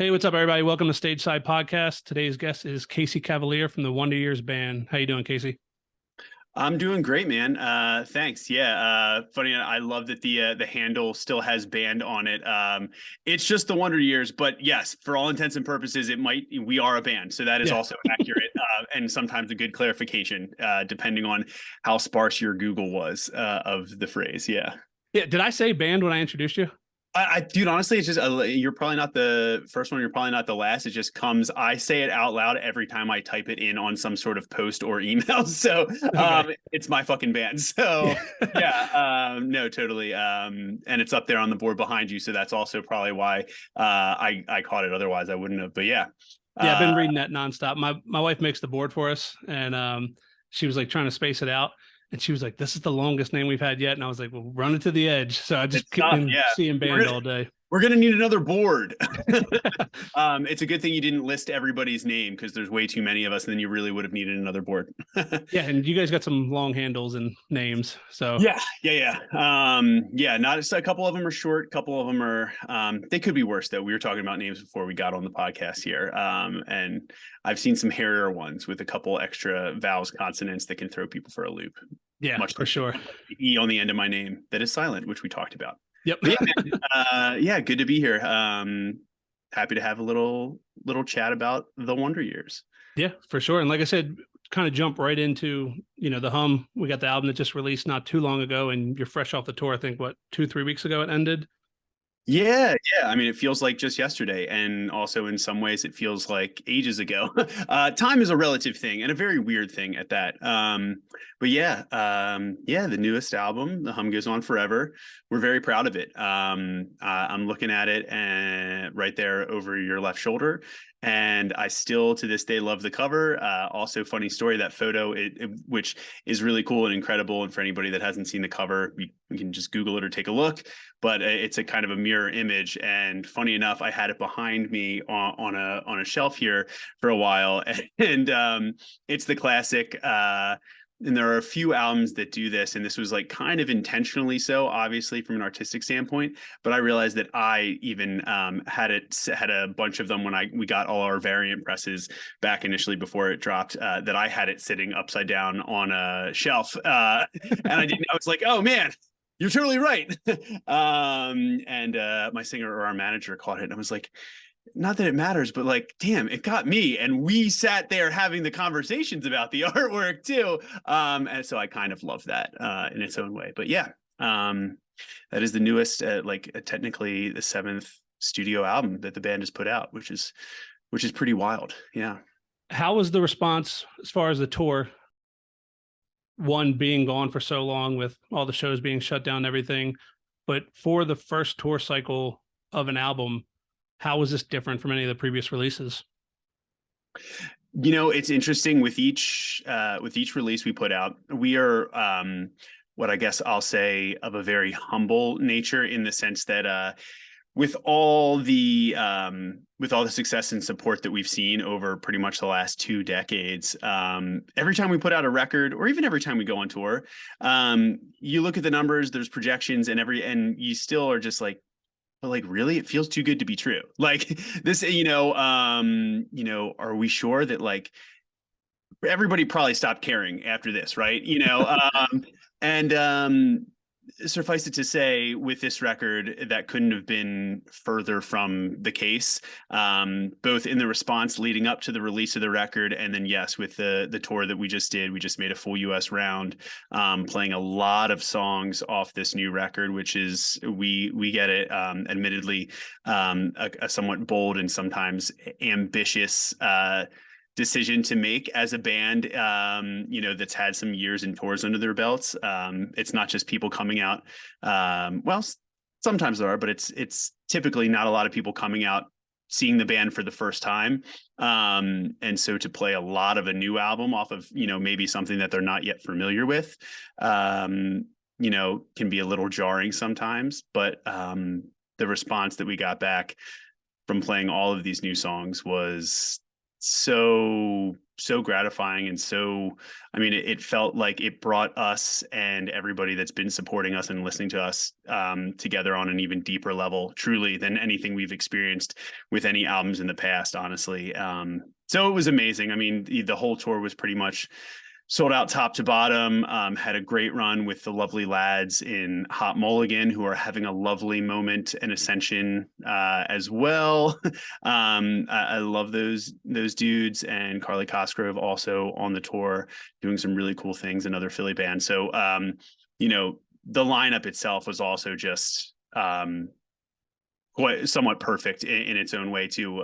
Hey, what's up, everybody? Welcome to Stage Side Podcast. Today's guest is Casey Cavaliere from the Wonder Years Band. How you doing, Casey? I'm doing great, man. Thanks. Yeah. Funny. I love that the handle still has band on it. It's just the Wonder Years, but yes, for all intents and purposes, we are a band, so that is Yeah. also accurate and sometimes a good clarification, depending on how sparse your Google was of the phrase. Yeah. Yeah. Did I say band when I introduced you? Dude, honestly, it's just you're probably not the first one. You're probably not the last. It just comes. I say it out loud every time I type it in on some sort of post or email. So, Okay. it's my fucking band. So, yeah, no, totally. And it's up there on the board behind you. So that's also probably why I caught it. Otherwise, I wouldn't have. But yeah, Yeah, I've uh, been reading that nonstop. My wife makes the board for us, and she was like trying to space it out, and she was like, "This is the longest name we've had yet." And I was like, "Well, run it to the edge." So I just it's keep tough. been Yeah, seeing we're band gonna all day. we're gonna need another board. It's a good thing you didn't list everybody's name because there's way too many of us, and then you really would have needed another board. Yeah, and you guys got some long handles and names. So Yeah. Not a couple of them are short. A couple of them are. They could be worse though. We were talking about names before we got on the podcast here, and I've seen some hairier ones with a couple extra vowels, consonants that can throw people for a loop. yeah, Much for sure. like the E on the end of my name that is silent, which we talked about. Yep. But yeah, man, yeah, good to be here. Happy to have a little chat about the Wonder Years. Yeah, for sure. And like I said, kind of jump right into, the hum. We got the album that just released not too long ago, and you're fresh off the tour. I think what, 2, 3 weeks ago it ended. Yeah. I mean, it feels like just yesterday, and also in some ways, it feels like ages ago. Time is a relative thing and a very weird thing at that. But yeah, the newest album, "The Hum Goes On Forever," we're very proud of it. I'm looking at it and right there over your left shoulder, and I still to this day love the cover. Also, funny story, that photo, which is really cool and incredible. And for anybody that hasn't seen the cover, you can just Google it or take a look. But it's a kind of a mirror image, and funny enough, I had it behind me on a shelf here for a while, and it's the classic. And there are a few albums that do this, and this was like kind of intentionally so, obviously from an artistic standpoint. But I realized that I even had a bunch of them when we got all our variant presses back initially before it dropped. That I had it sitting upside down on a shelf, and I didn't. I was like, oh man, you're totally right. And my singer or our manager caught it, and I was like, not that it matters, but like, damn, it got me. And we sat there having the conversations about the artwork too. And so I kind of love that in its own way. But yeah, that is the newest, technically the seventh studio album that the band has put out, which is pretty wild. Yeah. How was the response as far as the tour? One being gone for so long with all the shows being shut down and everything, but for the first tour cycle of an album, how was this different from any of the previous releases? It's interesting with each release we put out. We are what I guess I'll say of a very humble nature, in the sense that with all the success and support that we've seen over pretty much the last 2 decades, every time we put out a record, or even every time we go on tour, you look at the numbers, there's projections, and you still are just like, but like, really, it feels too good to be true. Like this, are we sure that like everybody probably stopped caring after this, right? And suffice it to say, with this record, that couldn't have been further from the case, both in the response leading up to the release of the record, and then yes, with the tour that we just did. We just made a full US round, playing a lot of songs off this new record, which is, we get it, admittedly, a somewhat bold and sometimes ambitious decision to make as a band, that's had some years and tours under their belts. It's not just people coming out. Well, sometimes there are, but it's typically not a lot of people coming out seeing the band for the first time. And so to play a lot of a new album off of, maybe something that they're not yet familiar with, can be a little jarring sometimes. But the response that we got back from playing all of these new songs was so so gratifying and so, I mean, it felt like it brought us and everybody that's been supporting us and listening to us together on an even deeper level, truly, than anything we've experienced with any albums in the past, honestly. So it was amazing. I mean, the whole tour was pretty much sold out top to bottom. Had a great run with the lovely lads in Hot Mulligan, who are having a lovely moment and ascension as well. I love those dudes, and Carly Cosgrove also on the tour doing some really cool things. Another Philly band. So you know, the lineup itself was also just quite somewhat perfect in its own way too.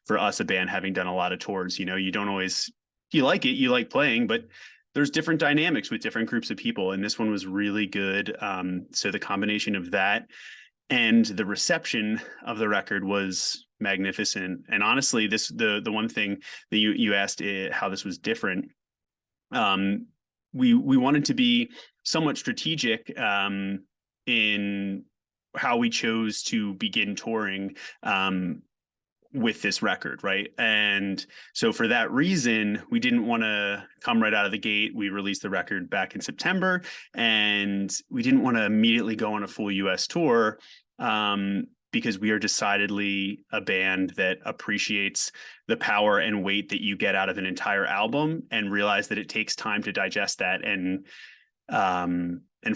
For us, a band having done a lot of tours, you know, you don't always, you like it, you like playing, but there's different dynamics with different groups of people, and this one was really good. So the combination of that and the reception of the record was magnificent. And honestly, this the one thing that you asked how this was different. We wanted to be somewhat strategic in how we chose to begin touring with this record, right? And so for that reason, we didn't want to come right out of the gate. We released the record back in September, and we didn't want to immediately go on a full US tour because we are decidedly a band that appreciates the power and weight that you get out of an entire album, and realize that it takes time to digest that and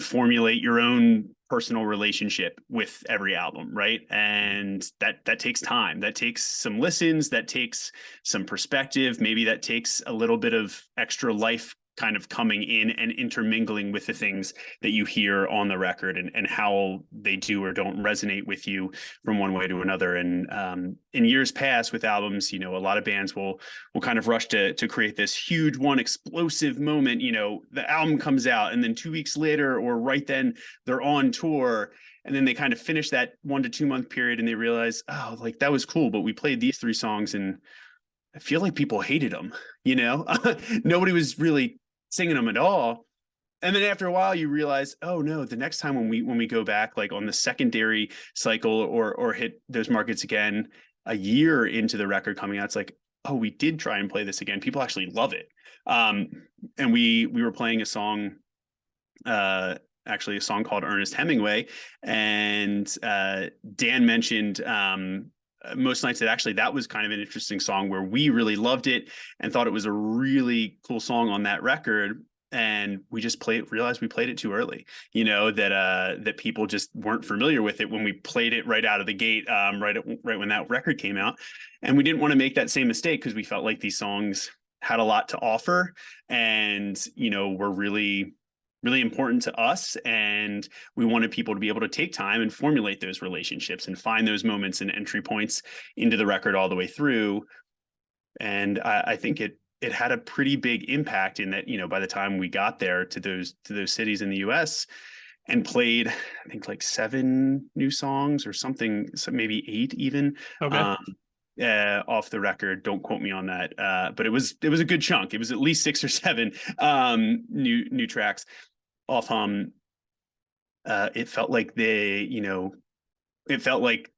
formulate your own personal relationship with every album, right? And that takes time. That takes some listens, that takes some perspective. Maybe that takes a little bit of extra life kind of coming in and intermingling with the things that you hear on the record, and how they do or don't resonate with you from one way to another. And in years past with albums, you know, a lot of bands will kind of rush to create this huge one explosive moment. You know, the album comes out, and then 2 weeks later or right then they're on tour, and then they kind of finish that 1 to 2 month period, and they realize, oh, like that was cool, but we played these 3 songs and I feel like people hated them, you know. Nobody was really singing them at all. And then after a while you realize, oh no, the next time when we go back, like on the secondary cycle, or hit those markets again a year into the record coming out, it's like, oh, we did try and play this again. People actually love it. And we were playing a song, actually a song called Ernest Hemingway, and Dan mentioned most nights that actually that was kind of an interesting song where we really loved it and thought it was a really cool song on that record, and we just realized we played it too early, you know, that people just weren't familiar with it when we played it right out of the gate, right when that record came out. And we didn't want to make that same mistake, because we felt like these songs had a lot to offer, and, you know, were really important to us, and we wanted people to be able to take time and formulate those relationships and find those moments and entry points into the record all the way through. And I think it had a pretty big impact in that, you know, by the time we got there to those cities in the US and played, I think like 7 new songs or something, so maybe 8 even. Okay. Off the record, don't quote me on that, but it was a good chunk. It was at least 6 or 7 new tracks off. It felt like it felt like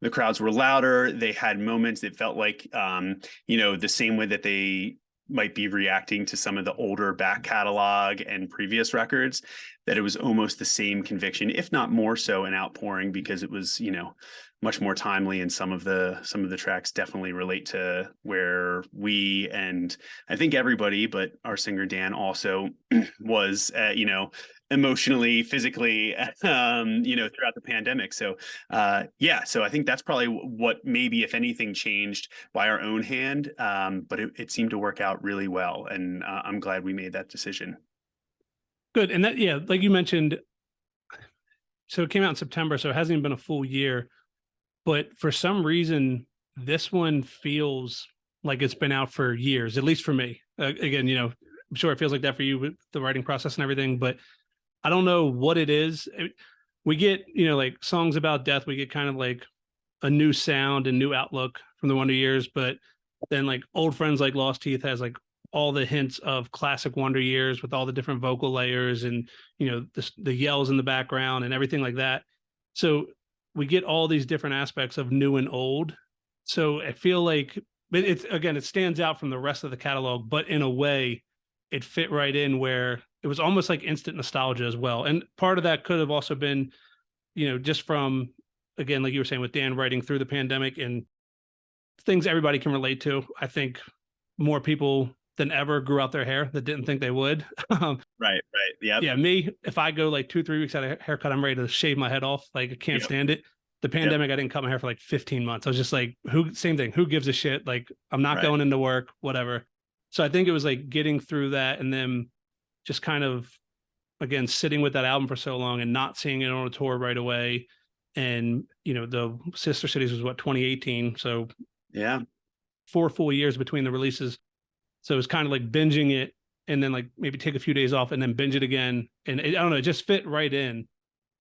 the crowds were louder. They had moments that felt like, you know, the same way that they might be reacting to some of the older back catalog and previous records, that it was almost the same conviction, if not more so, an outpouring, because it was, you know, much more timely. And some of the tracks definitely relate to where we, and I think everybody, but our singer Dan also was, you know, emotionally, physically, you know, throughout the pandemic. So yeah, so I think that's probably what maybe, if anything, changed by our own hand. But it seemed to work out really well, and I'm glad we made that decision. Good. And that, yeah, like you mentioned, so it came out in September, so it hasn't even been a full year. But for some reason, this one feels like it's been out for years, at least for me. Again, you know, I'm sure it feels like that for you with the writing process and everything, but I don't know what it is. We get, you know, like songs about death, we get kind of like a new sound and new outlook from the Wonder Years, but then like Old Friends Like Lost Teeth has like all the hints of classic Wonder Years with all the different vocal layers and, you know, the yells in the background and everything like that. So we get all these different aspects of new and old. So I feel like but it's, again, it stands out from the rest of the catalog, but in a way it fit right in where it was almost like instant nostalgia as well. And part of that could have also been, just from, again, like you were saying, with Dan writing through the pandemic and things everybody can relate to. I think more people than ever grew out their hair that didn't think they would. Right. Yep. Yeah, me, if I go like 2, 3 weeks out of haircut, I'm ready to shave my head off. Like, I can't Yep. stand it. The Yep. pandemic, I didn't cut my hair for like 15 months. I was just like, same thing. Who gives a shit? Like, I'm not Right. going into work, whatever. So I think it was like getting through that and then just kind of, again, sitting with that album for so long and not seeing it on a tour right away. And, the Sister Cities was what, 2018. So Yeah. 4 full years between the releases. So it was kind of like binging it and then like maybe take a few days off and then binge it again. And I don't know, it just fit right in.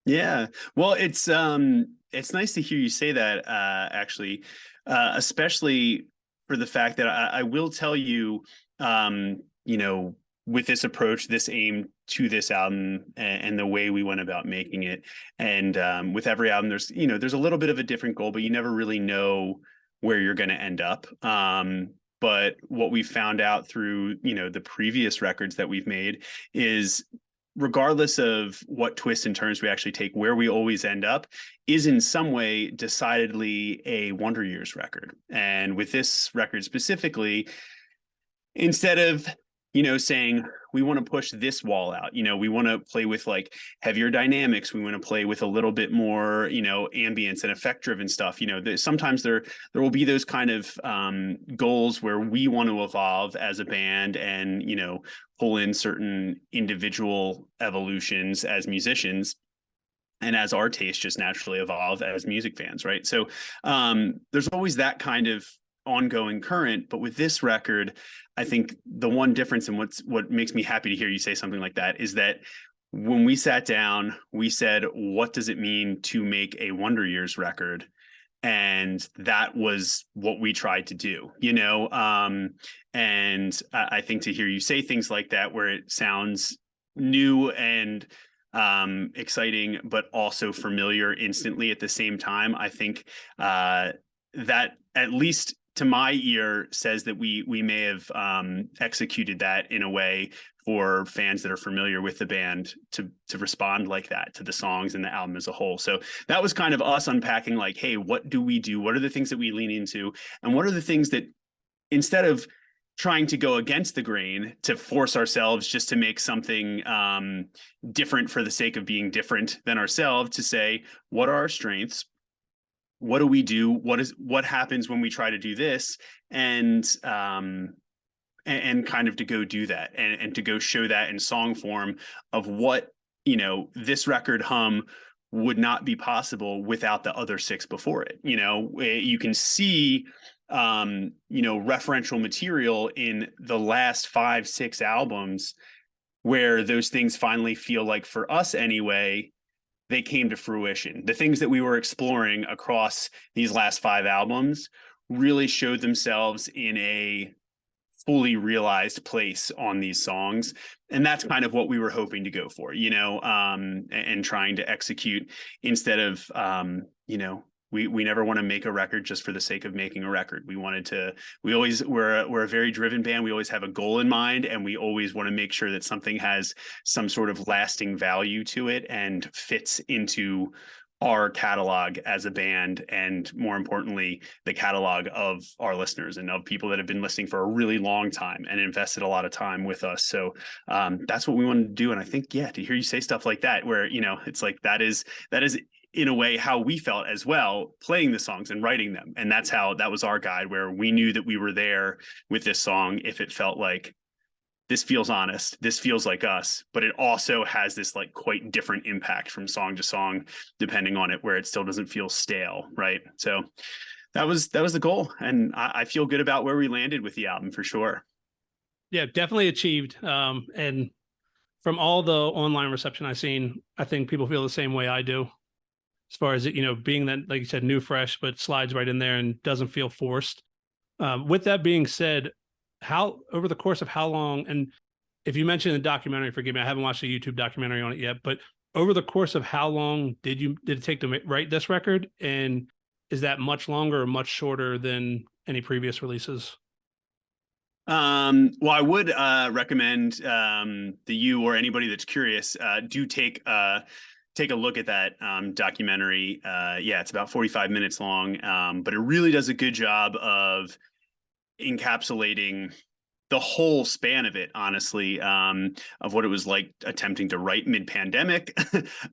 Yeah. Well, it's nice to hear you say that, actually, especially for the fact that I will tell you, you know, with this approach, this aim to this album and the way we went about making it. And with every album, there's a little bit of a different goal, but you never really know where you're going to end up. But what we found out through, the previous records that we've made is, regardless of what twists and turns we actually take, where we always end up is in some way decidedly a Wonder Years record. And with this record specifically, instead of, saying we want to push this wall out, we want to play with like heavier dynamics, we want to play with a little bit more, ambience and effect driven stuff. Sometimes there will be those kind of goals where we want to evolve as a band and, pull in certain individual evolutions as musicians, and as our tastes just naturally evolve as music fans, right? So there's always that kind of ongoing current. But with this record, I think the one difference, and what makes me happy to hear you say something like that, is that when we sat down, we said, what does it mean to make a Wonder Years record? And that was what we tried to do, and I think to hear you say things like that, where it sounds new and exciting, but also familiar instantly at the same time, I think that, at least to my ear, says that we may have executed that in a way for fans that are familiar with the band to respond like that to the songs and the album as a whole. So that was kind of us unpacking, like, hey, what do we do? What are the things that we lean into? And what are the things that, instead of trying to go against the grain to force ourselves just to make something different for the sake of being different than ourselves, to say, what are our strengths? What do we do? What happens when we try to do this? And kind of to go do that and to go show that in song form of what, this record hum would not be possible without the other 6 before it. You can see, referential material in the last 5, 6 albums where those things finally feel like, for us anyway, they came to fruition. The things that we were exploring across these last 5 albums really showed themselves in a fully realized place on these songs. And that's kind of what we were hoping to go for, and trying to execute, instead of, we never want to make a record just for the sake of making a record. We're a very driven band. We always have a goal in mind, and we always want to make sure that something has some sort of lasting value to it and fits into our catalog as a band, and more importantly, the catalog of our listeners and of people that have been listening for a really long time and invested a lot of time with us. So that's what we wanted to do. And I think, to hear you say stuff like that, where, it's like, that is in a way how we felt as well, playing the songs and writing them. And that was our guide, where we knew that we were there with this song if it felt like, this feels honest, this feels like us, but it also has this like quite different impact from song to song, depending on it, where it still doesn't feel stale, right? So that was the goal, and I feel good about where we landed with the album, for sure. Yeah, definitely achieved. And from all the online reception I've seen, I think people feel the same way I do, as far as it, being that, like you said, new, fresh, but slides right in there and doesn't feel forced. With that being said, over the course of how long, and if you mentioned the documentary, forgive me, I haven't watched a YouTube documentary on it yet, but over the course of how long did it take to write this record? And is that much longer or much shorter than any previous releases? Well, I would recommend that you or anybody that's curious do take a look at that documentary. Yeah, it's about 45 minutes long, but it really does a good job of encapsulating the whole span of it, honestly, of what it was like attempting to write mid-pandemic,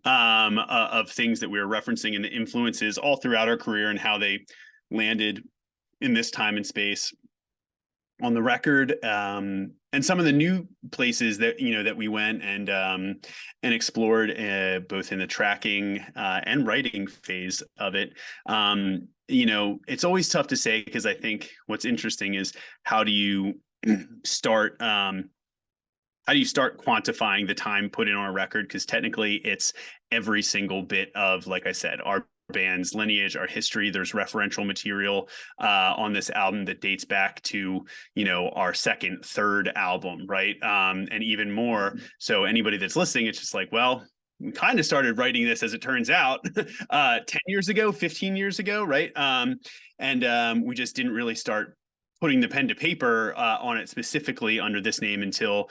of things that we were referencing and the influences all throughout our career and how they landed in this time and space on the record, and some of the new places that that we went and explored, both in the tracking and writing phase of it. It's always tough to say, because I think what's interesting is how do you start quantifying the time put in on a record, because technically it's every single bit of, like I said, our band's lineage, our history. There's referential material on this album that dates back to our second, third album, right? And even more. So anybody that's listening, it's just like, well, we kind of started writing this, as it turns out, 10 years ago, 15 years ago, right? And we just didn't really start putting the pen to paper on it specifically under this name until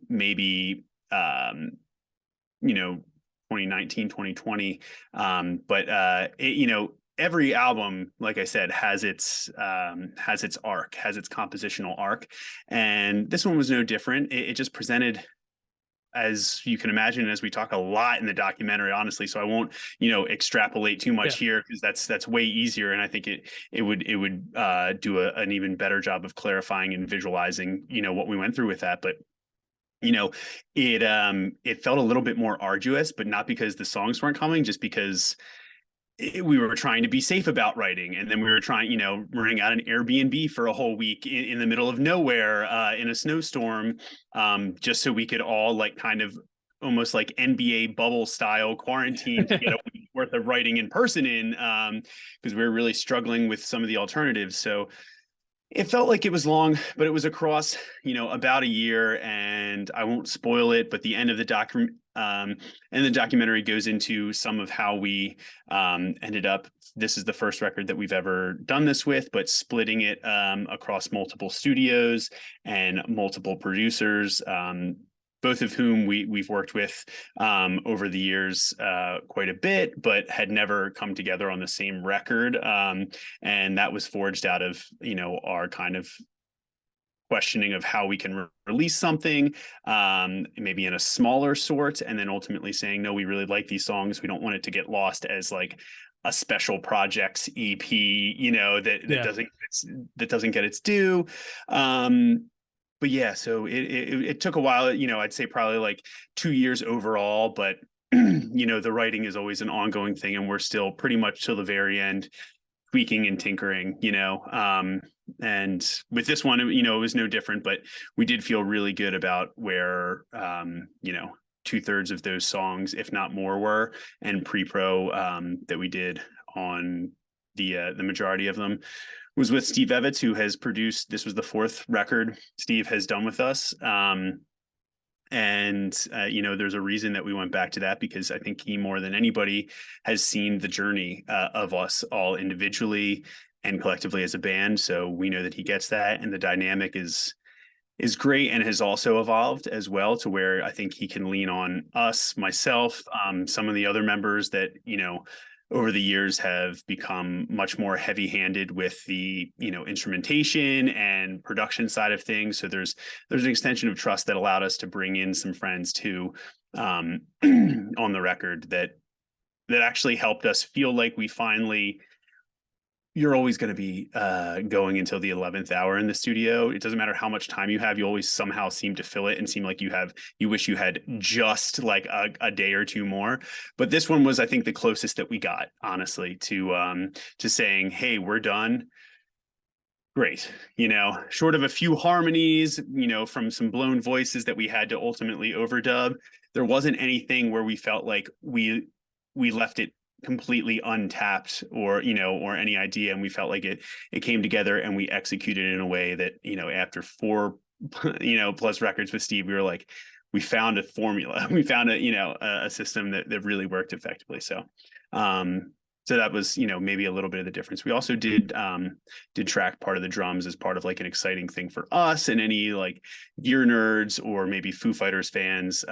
maybe 2019, 2020. But every album, like I said, has its arc, has its compositional arc, and this one was no different. It just presented, as you can imagine, as we talk a lot in the documentary, honestly, so I won't extrapolate too much here, because that's way easier, and I think it would do an even better job of clarifying and visualizing what we went through with that. But it felt a little bit more arduous, but not because the songs weren't coming, just because we were trying to be safe about writing. And then we were trying, renting out an Airbnb for a whole week in the middle of nowhere, in a snowstorm, just so we could all kind of almost like NBA bubble style quarantine to get a week worth of writing in person in, because we were really struggling with some of the alternatives. So it felt like it was long, but it was across, about a year, and I won't spoil it, but the end of the documentary goes into some of how we ended up. This is the first record that we've ever done this with, but splitting it across multiple studios and multiple producers, both of whom we've worked with over the years quite a bit, but had never come together on the same record. And that was forged out of, our kind of questioning of how we can release something, maybe in a smaller sort, and then ultimately saying, no, we really like these songs. We don't want it to get lost as like a special projects EP, that doesn't get its due. But yeah, so it took a while, I'd say probably like 2 years overall, but the writing is always an ongoing thing, and we're still pretty much till the very end tweaking and tinkering, and with this one, it was no different, but we did feel really good about where, 2/3 of those songs, if not more, were, and pre-pro that we did on the majority of them was with Steve Evans, who has produced, this was the 4th record Steve has done with us. There's a reason that we went back to that, because I think he, more than anybody, has seen the journey of us all individually and collectively as a band. So we know that he gets that, and the dynamic is great, and has also evolved as well, to where I think he can lean on us, myself, some of the other members that, over the years have become much more heavy-handed with the instrumentation and production side of things. So there's an extension of trust that allowed us to bring in some friends too, on the record, that actually helped us feel like we finally. You're always going to be going until the 11th hour in the studio. It doesn't matter how much time you have. You always somehow seem to fill it and seem like you wish you had just like a day or two more. But this one was, I think, the closest that we got, honestly, to saying, hey, we're done. Great. Short of a few harmonies, from some blown voices that we had to ultimately overdub, there wasn't anything where we felt like we left it completely untapped, or any idea, and we felt like it came together, and we executed in a way that, after 4 plus records with Steve, we were like, we found a formula. We found a system that really worked effectively. So So that was, maybe a little bit of the difference. We also did track part of the drums as part of like an exciting thing for us and any like gear nerds or maybe Foo Fighters fans.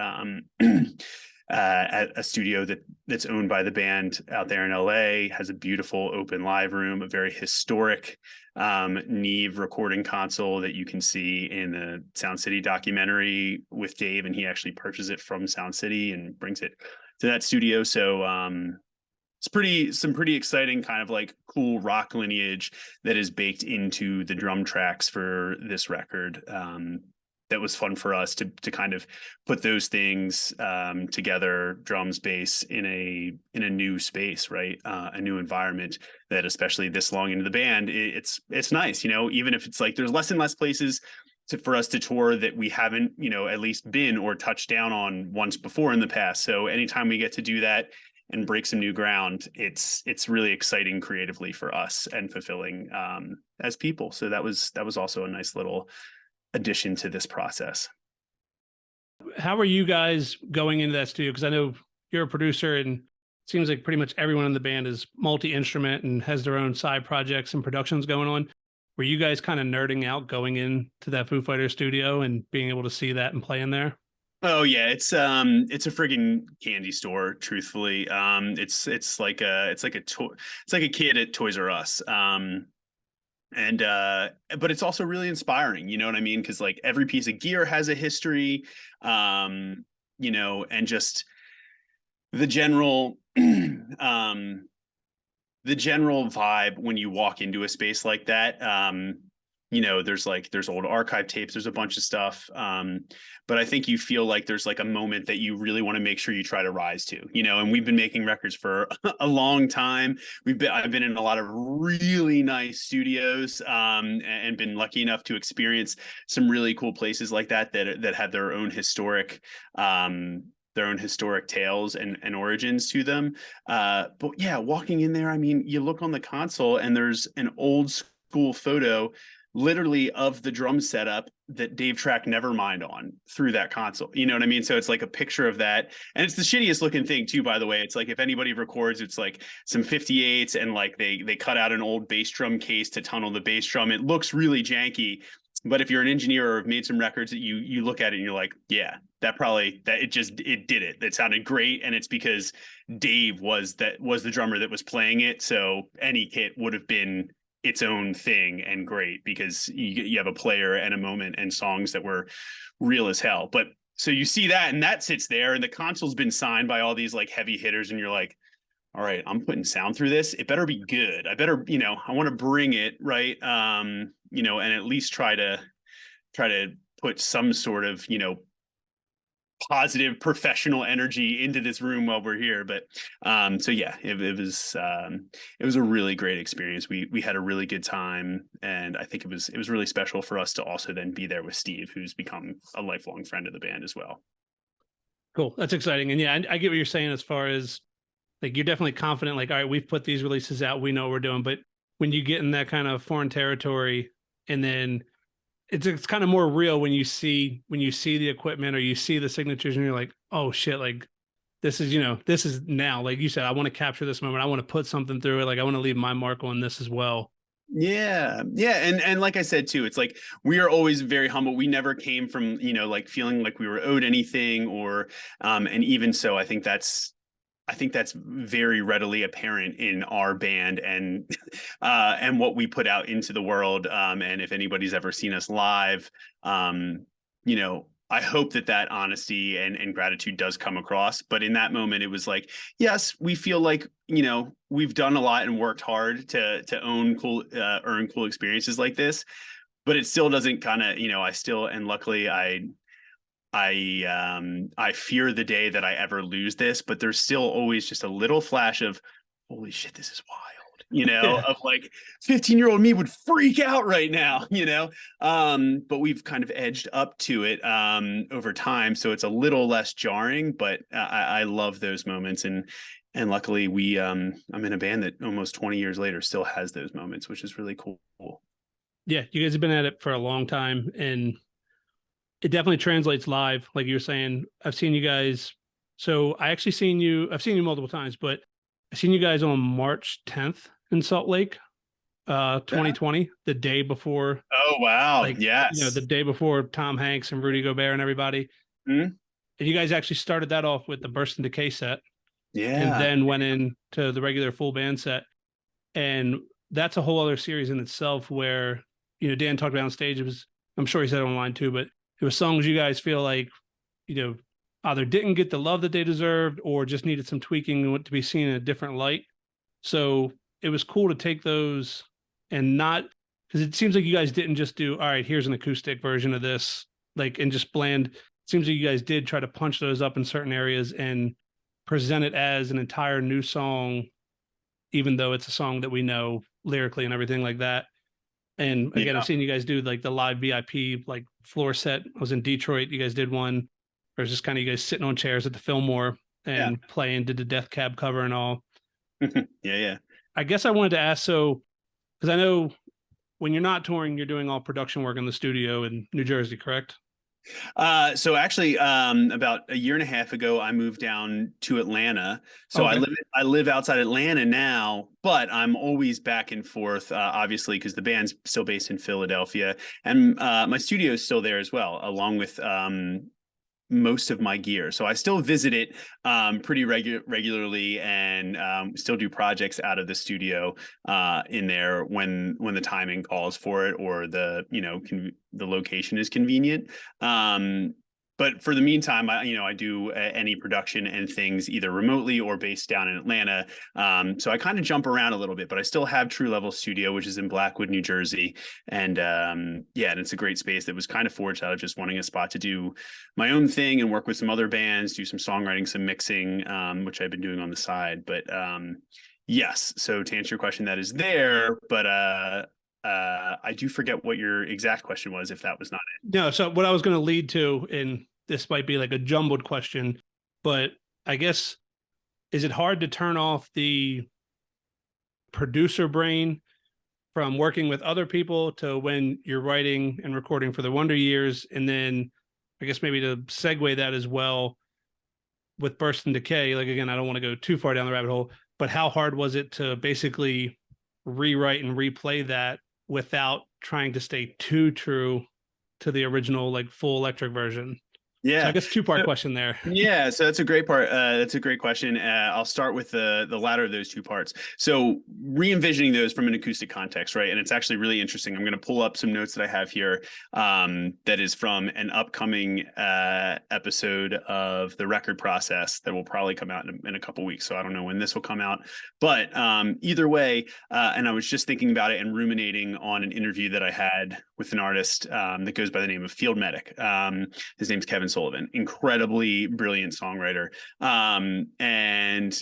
At a studio that's owned by the band out there in LA, has a beautiful open live room, a very historic Neve recording console that you can see in the Sound City documentary with Dave, and he actually purchased it from Sound City and brings it to that studio. So it's some pretty exciting kind of like cool rock lineage that is baked into the drum tracks for this record. That was fun for us to kind of put those things together, drums, bass in a new space, right? A new environment that, especially this long into the band, it's nice, even if it's like there's less and less places for us to tour that we haven't, at least been or touched down on once before in the past. So anytime we get to do that and break some new ground, it's really exciting creatively for us and fulfilling as people. So that was also a nice little addition to this process. How are you guys going into that studio? Because I know you're a producer, and it seems like pretty much everyone in the band is multi-instrument and has their own side projects and productions going on. Were you guys kind of nerding out going into that Foo Fighters studio and being able to see that and play in there? Oh yeah, it's a friggin' candy store, truthfully. It's like a kid at Toys R Us. And but it's also really inspiring, you know what I mean? Because like every piece of gear has a history, and just the general the general vibe when you walk into a space like that. There's old archive tapes, there's a bunch of stuff, but I think you feel like there's like a moment that you really want to make sure you try to rise to, and we've been making records for a long time. I've been in a lot of really nice studios, and been lucky enough to experience some really cool places like that have their own historic tales and origins to them. But yeah, walking in there, I mean, you look on the console and there's an old school photo literally of the drum setup that Dave tracked Nevermind on through that console. You know what I mean? So it's like a picture of that. And it's the shittiest looking thing too, by the way. It's like if anybody records, it's like some 58s and like they cut out an old bass drum case to tunnel the bass drum. It looks really janky. But if you're an engineer or have made some records that you look at it and you're like, yeah, it did it. It sounded great. And it's because Dave was the drummer that was playing it. So any kit would have been its own thing and great because you have a player and a moment and songs that were real as hell. But so you see that and that sits there and the console's been signed by all these like heavy hitters and you're like, all right, I'm putting sound through this. It better be good. I better, I want to bring it right. And at least try to put some sort of, positive professional energy into this room while we're here. But so yeah, it was a really great experience. We had a really good time, and I think it was really special for us to also then be there with Steve, who's become a lifelong friend of the band as well. Cool. That's exciting. And yeah, I get what you're saying as far as like you're definitely confident, like, all right, we've put these releases out, we know what we're doing. But when you get in that kind of foreign territory, and then it's kind of more real when you see the equipment or you see the signatures and you're like, oh shit, like this is now, like you said, I want to capture this moment. I want to put something through it. Like I want to leave my mark on this as well. Yeah. And like I said, too, it's like, we are always very humble. We never came from, like feeling like we were owed anything or, and even so, I think that's very readily apparent in our band and what we put out into the world. And if anybody's ever seen us live, I hope that honesty and gratitude does come across. But in that moment, it was like, yes, we feel like, we've done a lot and worked hard to earn cool experiences like this. But it still doesn't kind of, and luckily I fear the day that I ever lose this, but there's still always just a little flash of, holy shit, this is wild, of like 15-year-old me would freak out right now, but we've kind of edged up to it over time. So it's a little less jarring, but I love those moments. And luckily I'm in a band that almost 20 years later still has those moments, which is really cool. Yeah. You guys have been at it for a long time, and it definitely translates live. Like you were saying, I've seen you guys. So I've seen you multiple times, but I seen you guys on March 10th in Salt Lake, Yeah. 2020, the day before, Oh wow. like, the Yes. day before Tom Hanks and Rudy Gobert and everybody. Mhm. And you guys actually started that off with the Burst and Decay set and Yeah. then went into the regular full band set. And that's a whole other series in itself where, Dan talked about on stage. It was, I'm sure he said it online too, but it was songs you guys feel like, you know, either didn't get the love that they deserved or just needed some tweaking to be seen in a different light. So it was cool to take those and not, because it seems like you guys didn't just do, all right, here's an acoustic version of this, like, and just bland. It seems like you guys did try to punch those up in certain areas and present it as an entire new song, even though it's a song that we know lyrically and everything like that. And again, Yeah. I've seen you guys do like the live VIP like floor set. I was in Detroit. You guys did one. Or it's just kind of you guys sitting on chairs at the Fillmore Yeah. and playing, did the Death Cab cover and all. Yeah. Yeah. I guess I wanted to ask, so because I know when you're not touring, you're doing all production work in the studio in New Jersey, correct? So actually, about a year and a half ago, I moved down to Atlanta. So Okay. I live outside Atlanta now, but I'm always back and forth, obviously, because the band's still based in Philadelphia, and my studio is still there as well, along with most of my gear. So I still visit it pretty regularly, and still do projects out of the studio in there when the timing calls for it, or the location is convenient. But for the meantime, I do any production and things either remotely or based down in Atlanta. So I kind of jump around a little bit, but I still have True Level Studio, which is in Blackwood, New Jersey. And and it's a great space that was kind of forged out of just wanting a spot to do my own thing and work with some other bands, do some songwriting, some mixing, which I've been doing on the side. But yes, so to answer your question, that is there, but I do forget what your exact question was, if that was not it. No, so what I was going to lead to, and this might be like a jumbled question, but I guess, is it hard to turn off the producer brain from working with other people to when you're writing and recording for the Wonder Years? And then I guess maybe to segue that as well with Burst and Decay, like, again, I don't want to go too far down the rabbit hole, but how hard was it to basically rewrite and replay that without trying to stay too true to the original, like, full electric version? So I Yeah. guess two-part question there. Yeah, so that's a great part. That's a great question. I'll start with the latter of those two parts. So re-envisioning those from an acoustic context, right? And it's actually really interesting. I'm going to pull up some notes that I have here, that is from an upcoming episode of the Record Process that will probably come out in a couple weeks. So I don't know when this will come out, but either way, and I was just thinking about it and ruminating on an interview that I had with an artist that goes by the name of Field Medic. His name's Kevin Sullivan, incredibly brilliant songwriter. And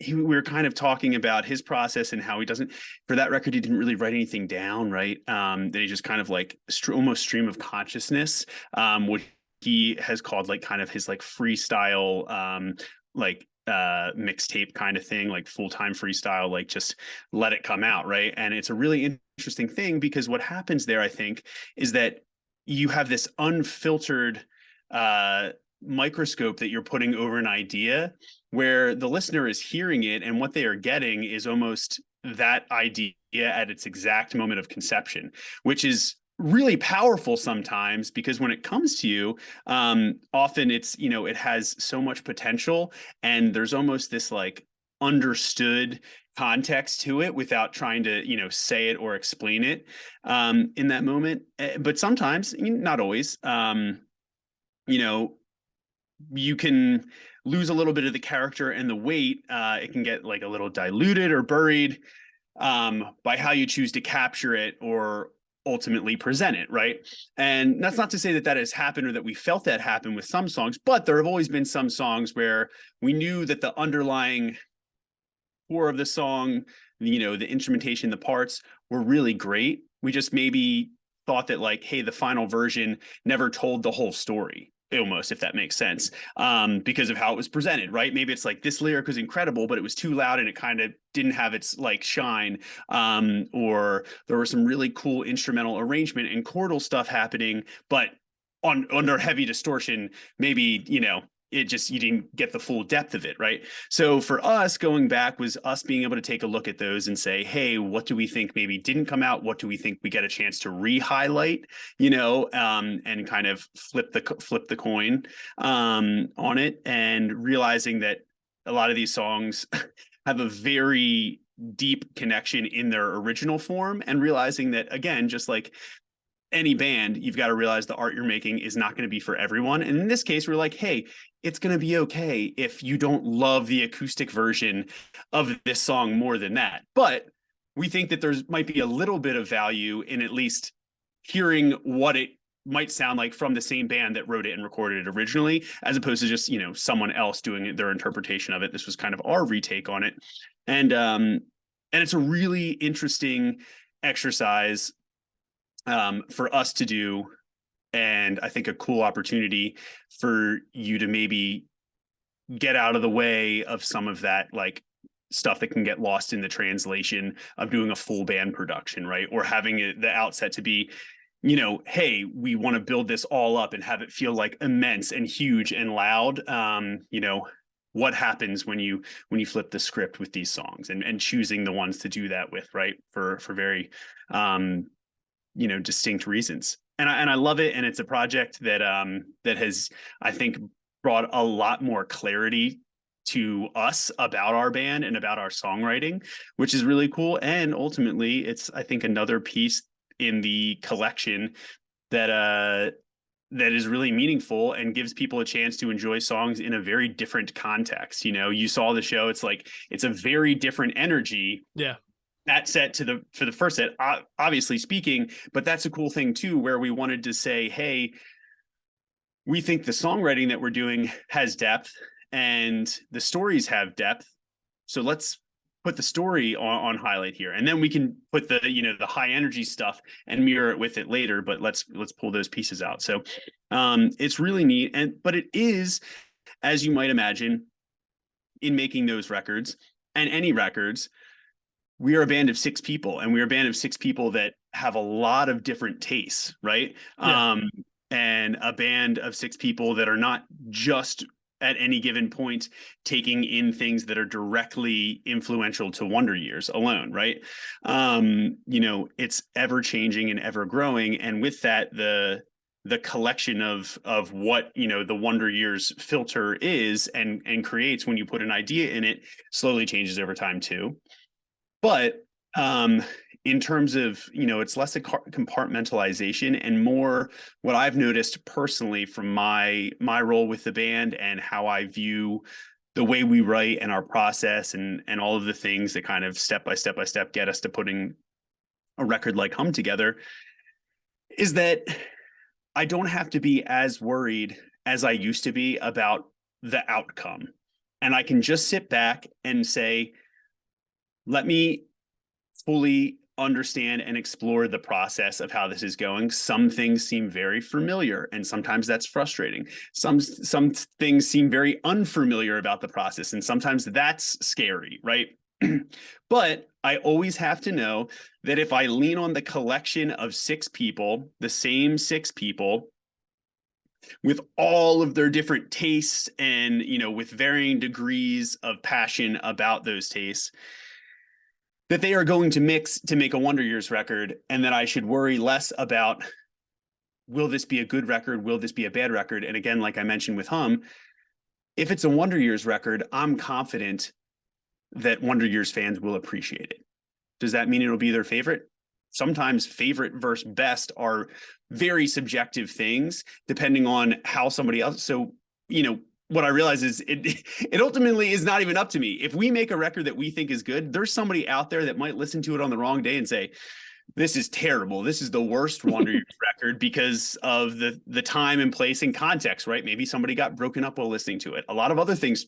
we were kind of talking about his process and how he doesn't, for that record, he didn't really write anything down, right? That he just kind of like almost stream of consciousness, what he has called like kind of his like freestyle, mixtape kind of thing, like full-time freestyle, like just let it come out, right? And it's a really interesting thing because what happens there, I think, is that you have this unfiltered microscope that you're putting over an idea where the listener is hearing it, and what they are getting is almost that idea at its exact moment of conception, which is really powerful sometimes, because when it comes to you, often it's, it has so much potential, and there's almost this like understood context to it without trying to say it or explain it in that moment. But sometimes, not always, you can lose a little bit of the character and the weight. It can get like a little diluted or buried by how you choose to capture it or ultimately present it, right? And that's not to say that that has happened or that we felt that happen with some songs, but there have always been some songs where we knew that the underlying core of the song, the instrumentation, the parts were really great. We just maybe thought that like, hey, the final version never told the whole story, almost, if that makes sense, because of how it was presented, right? Maybe it's like this lyric was incredible, but it was too loud and it kind of didn't have its like shine, or there was some really cool instrumental arrangement and chordal stuff happening, but under heavy distortion, maybe it just, you didn't get the full depth of it, right? So for us, going back was us being able to take a look at those and say, hey, what do we think maybe didn't come out? What do we think we get a chance to re-highlight, and kind of flip the coin on it, and realizing that a lot of these songs have a very deep connection in their original form, and realizing that, again, just like any band, you've got to realize the art you're making is not going to be for everyone. And in this case, we're like, hey, it's going to be okay if you don't love the acoustic version of this song more than that. But we think that there's might be a little bit of value in at least hearing what it might sound like from the same band that wrote it and recorded it originally, as opposed to just, someone else doing their interpretation of it. This was kind of our retake on it. And it's a really interesting exercise for us to do, and I think a cool opportunity for you to maybe get out of the way of some of that like stuff that can get lost in the translation of doing a full band production, right? Or having the outset to be, hey, we want to build this all up and have it feel like immense and huge and loud. What happens when you flip the script with these songs, and choosing the ones to do that with, right? For very distinct reasons. And I love it. And it's a project that that has, I think, brought a lot more clarity to us about our band and about our songwriting, which is really cool. And ultimately, it's, I think, another piece in the collection that is really meaningful and gives people a chance to enjoy songs in a very different context. You saw the show, it's like, it's a very different energy. Yeah. That set for the first set, obviously speaking, but that's a cool thing too, where we wanted to say, hey, we think the songwriting that we're doing has depth and the stories have depth. So let's put the story on highlight here, and then we can put the the high energy stuff and mirror it with it later. But let's pull those pieces out. So it's really neat, but it is, as you might imagine, in making those records and any records, we are a band of 6 people, and we are a band of 6 people that have a lot of different tastes, right? Yeah. And a band of 6 people that are not just at any given point taking in things that are directly influential to Wonder Years alone, right? It's ever changing and ever growing, and with that, the collection of what the Wonder Years filter is and creates when you put an idea in it slowly changes over time too. But in terms of, it's less a compartmentalization and more what I've noticed personally from my role with the band and how I view the way we write and our process and all of the things that kind of step by step get us to putting a record like Hum together, is that I don't have to be as worried as I used to be about the outcome. And I can just sit back and say, let me fully understand and explore the process of how this is going. Some things seem very familiar, and sometimes that's frustrating. Some things seem very unfamiliar about the process, and sometimes that's scary, right? But I always have to know that if I lean on the collection of 6 people, the same 6 people, with all of their different tastes and, with varying degrees of passion about those tastes, that they are going to mix to make a Wonder Years record, and that I should worry less about, will this be a good record? Will this be a bad record? And again, like I mentioned with Hum, if it's a Wonder Years record, I'm confident that Wonder Years fans will appreciate it. Does that mean it'll be their favorite? Sometimes favorite versus best are very subjective things, depending on how somebody else. So, what I realize is it ultimately is not even up to me. If we make a record that we think is good, there's somebody out there that might listen to it on the wrong day and say, this is terrible. This is the worst Wonder Years record because of the time and place and context, right? Maybe somebody got broken up while listening to it. A lot of other things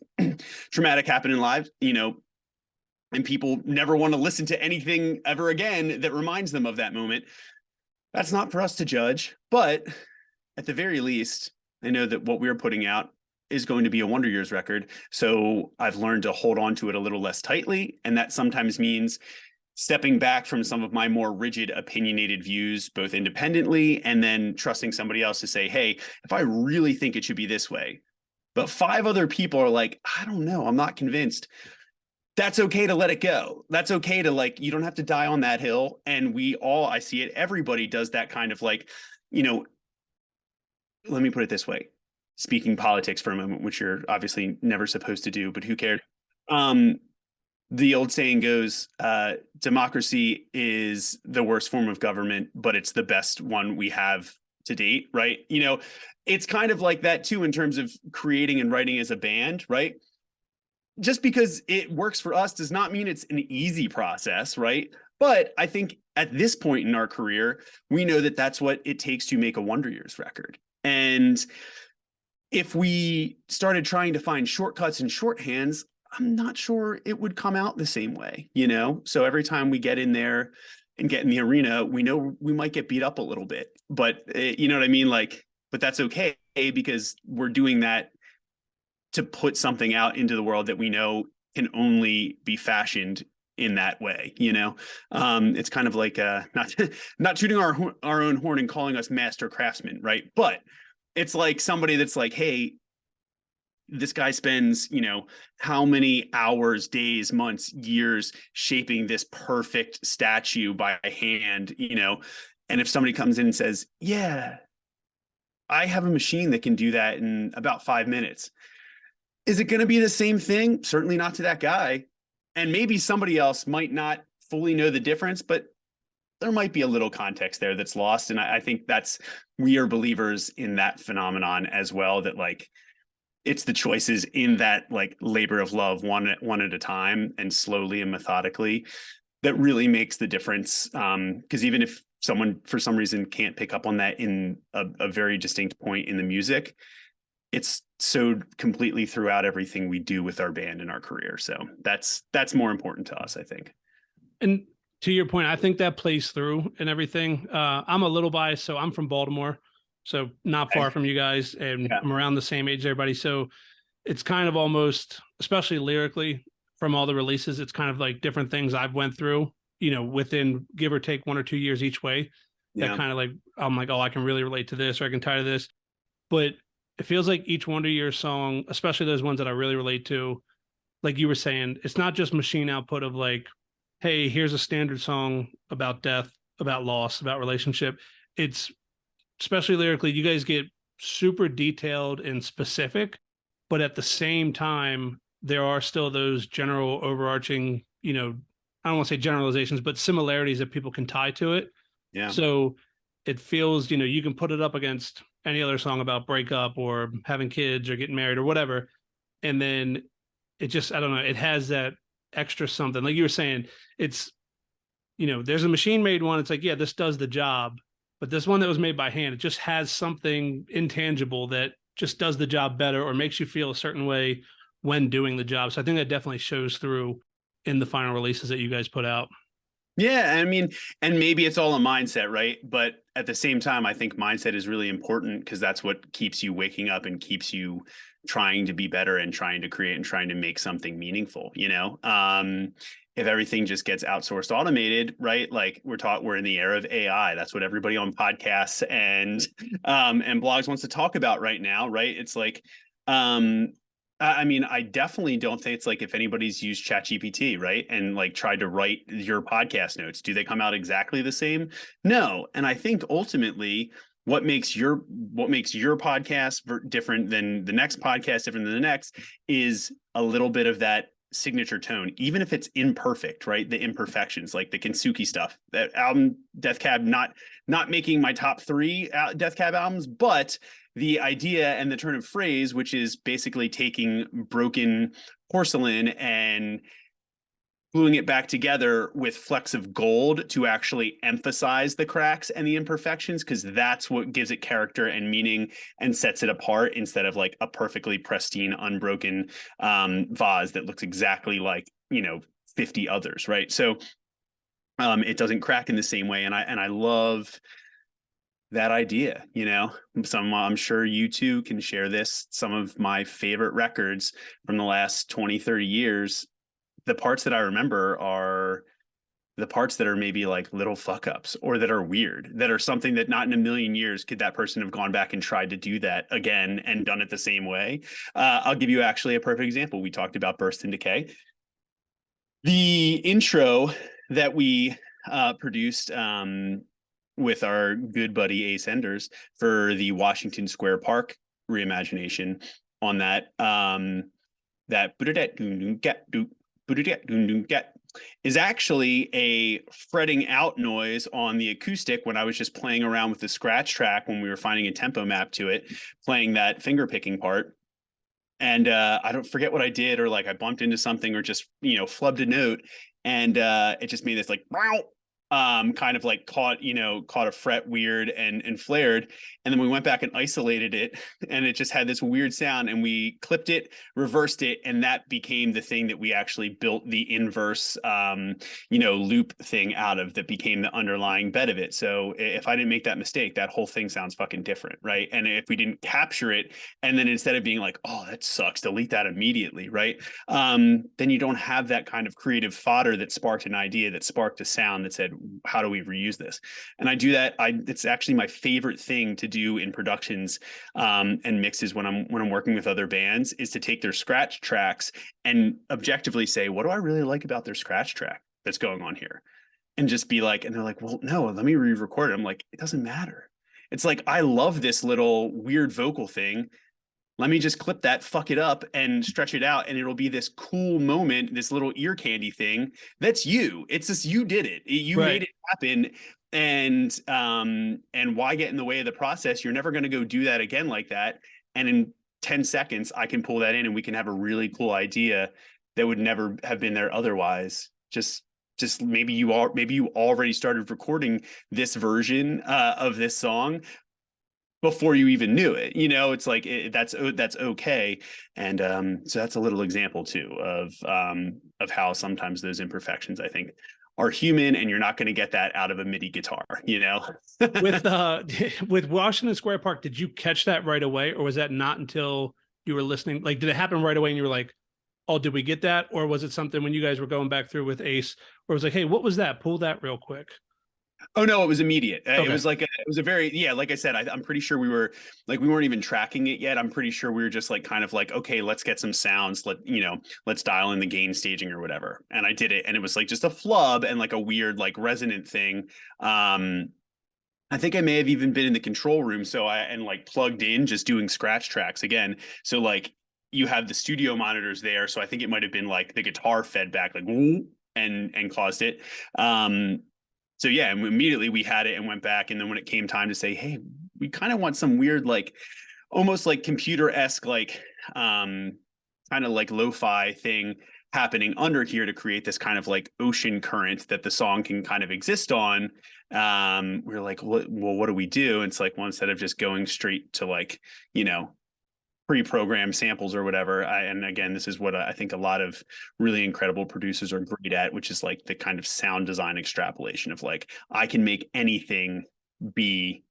traumatic happen in lives, and people never want to listen to anything ever again that reminds them of that moment. That's not for us to judge, but at the very least, I know that what we're putting out is going to be a Wonder Years record. So I've learned to hold on to it a little less tightly. And that sometimes means stepping back from some of my more rigid, opinionated views, both independently and then trusting somebody else to say, hey, if I really think it should be this way, but 5 other people are like, I don't know, I'm not convinced. That's okay to let it go. That's okay to, like, you don't have to die on that hill. And we all, I see it, everybody does that kind of, like, you know, let me put it this way, speaking politics for a moment, which you're obviously never supposed to do, but who cares? Um, the old saying goes, democracy is the worst form of government, but it's the best one we have to date, right? It's kind of like that too in terms of creating and writing as a band, right? Just because it works for us does not mean it's an easy process, right? But I think at this point in our career, we know that that's what it takes to make a Wonder Years record. And if we started trying to find shortcuts and shorthands, I'm not sure it would come out the same way, So every time we get in there and get in the arena, we know we might get beat up a little bit, but you know what I mean? Like, but that's okay because we're doing that to put something out into the world that we know can only be fashioned in that way. It's kind of like not tooting our own horn and calling us master craftsmen, right? But it's like somebody that's like, hey, this guy spends, how many hours, days, months, years shaping this perfect statue by hand, and if somebody comes in and says, yeah, I have a machine that can do that in about 5 minutes. Is it going to be the same thing? Certainly not to that guy. And maybe somebody else might not fully know the difference, but there might be a little context there that's lost. And I think we are believers in that phenomenon as well, that like, it's the choices in that like labor of love, one at a time and slowly and methodically, that really makes the difference. Because even if someone for some reason can't pick up on that in a very distinct point in the music, it's so completely throughout everything we do with our band and our career. So that's more important to us, I think. And to your point, I think that plays through and everything. I'm a little biased, so I'm from Baltimore, so not far from you guys, and Yeah. I'm around the same age as everybody. So it's kind of almost, especially lyrically, from all the releases, it's kind of like different things I've went through, within give or take 1 or 2 years each way. That kind of like, I'm like, oh, I can really relate to this, or I can tie to this. But it feels like each Wonder Years song, especially those ones that I really relate to, like you were saying, it's not just machine output of like, hey, here's a standard song about death, about loss, about relationship. It's, especially lyrically, you guys get super detailed and specific, but at the same time, there are still those general overarching, I don't want to say generalizations, but similarities that people can tie to it. Yeah. So it feels, you can put it up against any other song about breakup or having kids or getting married or whatever. And then it just, I don't know, it has that extra something. Like you were saying, it's, there's a machine made one. It's like, yeah, this does the job. But this one that was made by hand, it just has something intangible that just does the job better or makes you feel a certain way when doing the job. So I think that definitely shows through in the final releases that you guys put out. Yeah, I mean, and maybe it's all a mindset, right? But at the same time, I think mindset is really important because that's what keeps you waking up and keeps you trying to be better and trying to create and trying to make something meaningful, if everything just gets outsourced, automated, right? Like we're in the era of AI. That's what everybody on podcasts and blogs wants to talk about right now, right? It's like, I mean, I definitely don't think it's like if anybody's used ChatGPT, right? And like tried to write your podcast notes, do they come out exactly the same? No. And I think ultimately what makes your podcast different than the next podcast, different than the next, is a little bit of that signature tone, even if it's imperfect, right? The imperfections, like the Kinsuki stuff. That album, Death Cab, not making my top 3 Death Cab albums, but the idea and the turn of phrase, which is basically taking broken porcelain and gluing it back together with flecks of gold to actually emphasize the cracks and the imperfections, because that's what gives it character and meaning and sets it apart, instead of like a perfectly pristine, unbroken vase that looks exactly like 50 others, right? So it doesn't crack in the same way, and I love that idea. I'm sure you two can share this. Some of my favorite records from the last 20, 30 years, the parts that I remember are the parts that are maybe like little fuck ups or that are weird, that are something that not in a million years could that person have gone back and tried to do that again and done it the same way. I'll give you actually a perfect example. We talked about Burst and Decay. The intro that we produced with our good buddy Ace Enders for the Washington Square Park reimagination on that that is actually a fretting out noise on the acoustic when I was just playing around with the scratch track when we were finding a tempo map to it, playing that finger picking part. And I don't forget what I did, or like I bumped into something or just, flubbed a note, and it just made this like kind of like caught a fret weird and flared. And then we went back and isolated it, and it just had this weird sound, and we clipped it, reversed it, and that became the thing that we actually built the inverse loop thing out of, that became the underlying bed of it. So if I didn't make that mistake, that whole thing sounds fucking different, right? And if we didn't capture it, and then instead of being like, oh, that sucks, delete that immediately, right? Then you don't have that kind of creative fodder that sparked an idea, that sparked a sound that said, how do we reuse this? And I do that. It's actually my favorite thing to do in productions and mixes when I'm working with other bands, is to take their scratch tracks and objectively say, what do I really like about their scratch track that's going on here? And just be like, and they're like, well, no, let me re-record it. I'm like, it doesn't matter. It's like, I love this little weird vocal thing. Let me just clip that, fuck it up, and stretch it out, and it'll be this cool moment, this little ear candy thing. That's you. It's just, you did it. You made it happen. And why get in the way of the process? You're never going to go do that again like that. And in 10 seconds, I can pull that in, and we can have a really cool idea that would never have been there otherwise. Just maybe you already started recording this version of this song before you even knew it. It's like that's okay. And so that's a little example too of how sometimes those imperfections, I think, are human, and you're not going to get that out of a MIDI guitar. With Washington Square Park, did you catch that right away, or was that not until you were listening? Like, did it happen right away and you were like, oh, did we get that? Or was it something when you guys were going back through with Ace where it was like, hey, what was that? Pull that real quick. Oh no, it was immediate. Okay. It was a very, like I said, I'm pretty sure we weren't even tracking it yet. I'm pretty sure we were just like, kind of like, okay, let's get some sounds. Let's dial in the gain staging or whatever. And I did it, and it was like just a flub and like a weird, like resonant thing. I think I may have even been in the control room. So I plugged in, just doing scratch tracks again. So like you have the studio monitors there. So I think it might've been like the guitar fed back, like, and caused it. So yeah, and immediately we had it and went back. And then when it came time to say, hey, we kind of want some weird, like almost like computer-esque, like kind of like lo-fi thing happening under here to create this kind of like ocean current that the song can kind of exist on. We're like, well, what do we do? And it's like, well, instead of just going straight to like, pre-programmed samples or whatever. And again, this is what I think a lot of really incredible producers are great at, which is like the kind of sound design extrapolation of like, I can make anything be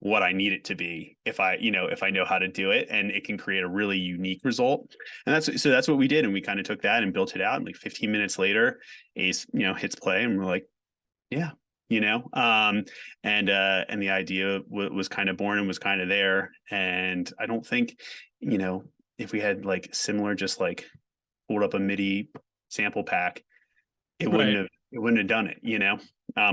what I need it to be if I know how to do it, and it can create a really unique result. And that's what we did. And we kind of took that and built it out. And like 15 minutes later, Ace, hits play, and we're like, yeah. And the idea was kind of born and was kind of there. And I don't think, if we had like similar, just like pulled up a MIDI sample pack, it wouldn't have done it,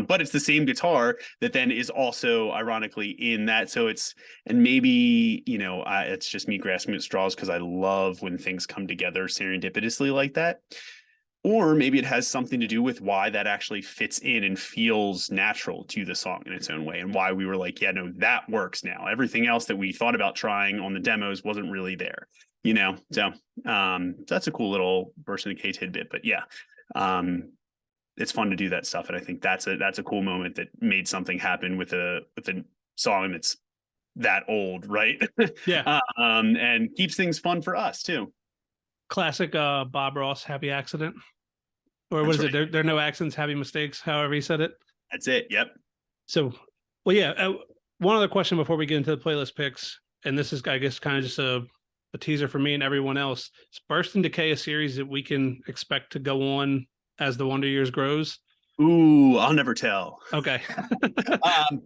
but it's the same guitar that then is also ironically in that. So maybe, it's just me grasping at straws because I love when things come together serendipitously like that. Or maybe it has something to do with why that actually fits in and feels natural to the song in its own way, and why we were like, yeah, no, that works now. Everything else that we thought about trying on the demos wasn't really there, So that's a cool little Burst and Decay tidbit. But yeah, it's fun to do that stuff, and I think that's a cool moment that made something happen with a song that's that old, right? Yeah. And keeps things fun for us too. Classic Bob Ross happy accident. Or what is it? There are no accidents, happy mistakes, however he said it. That's it. Yep. So, well, yeah. One other question before we get into the playlist picks, and this is, I guess, kind of just a teaser for me and everyone else. Is Burst and Decay a series that we can expect to go on as the Wonder Years grows? Ooh, I'll never tell. Okay.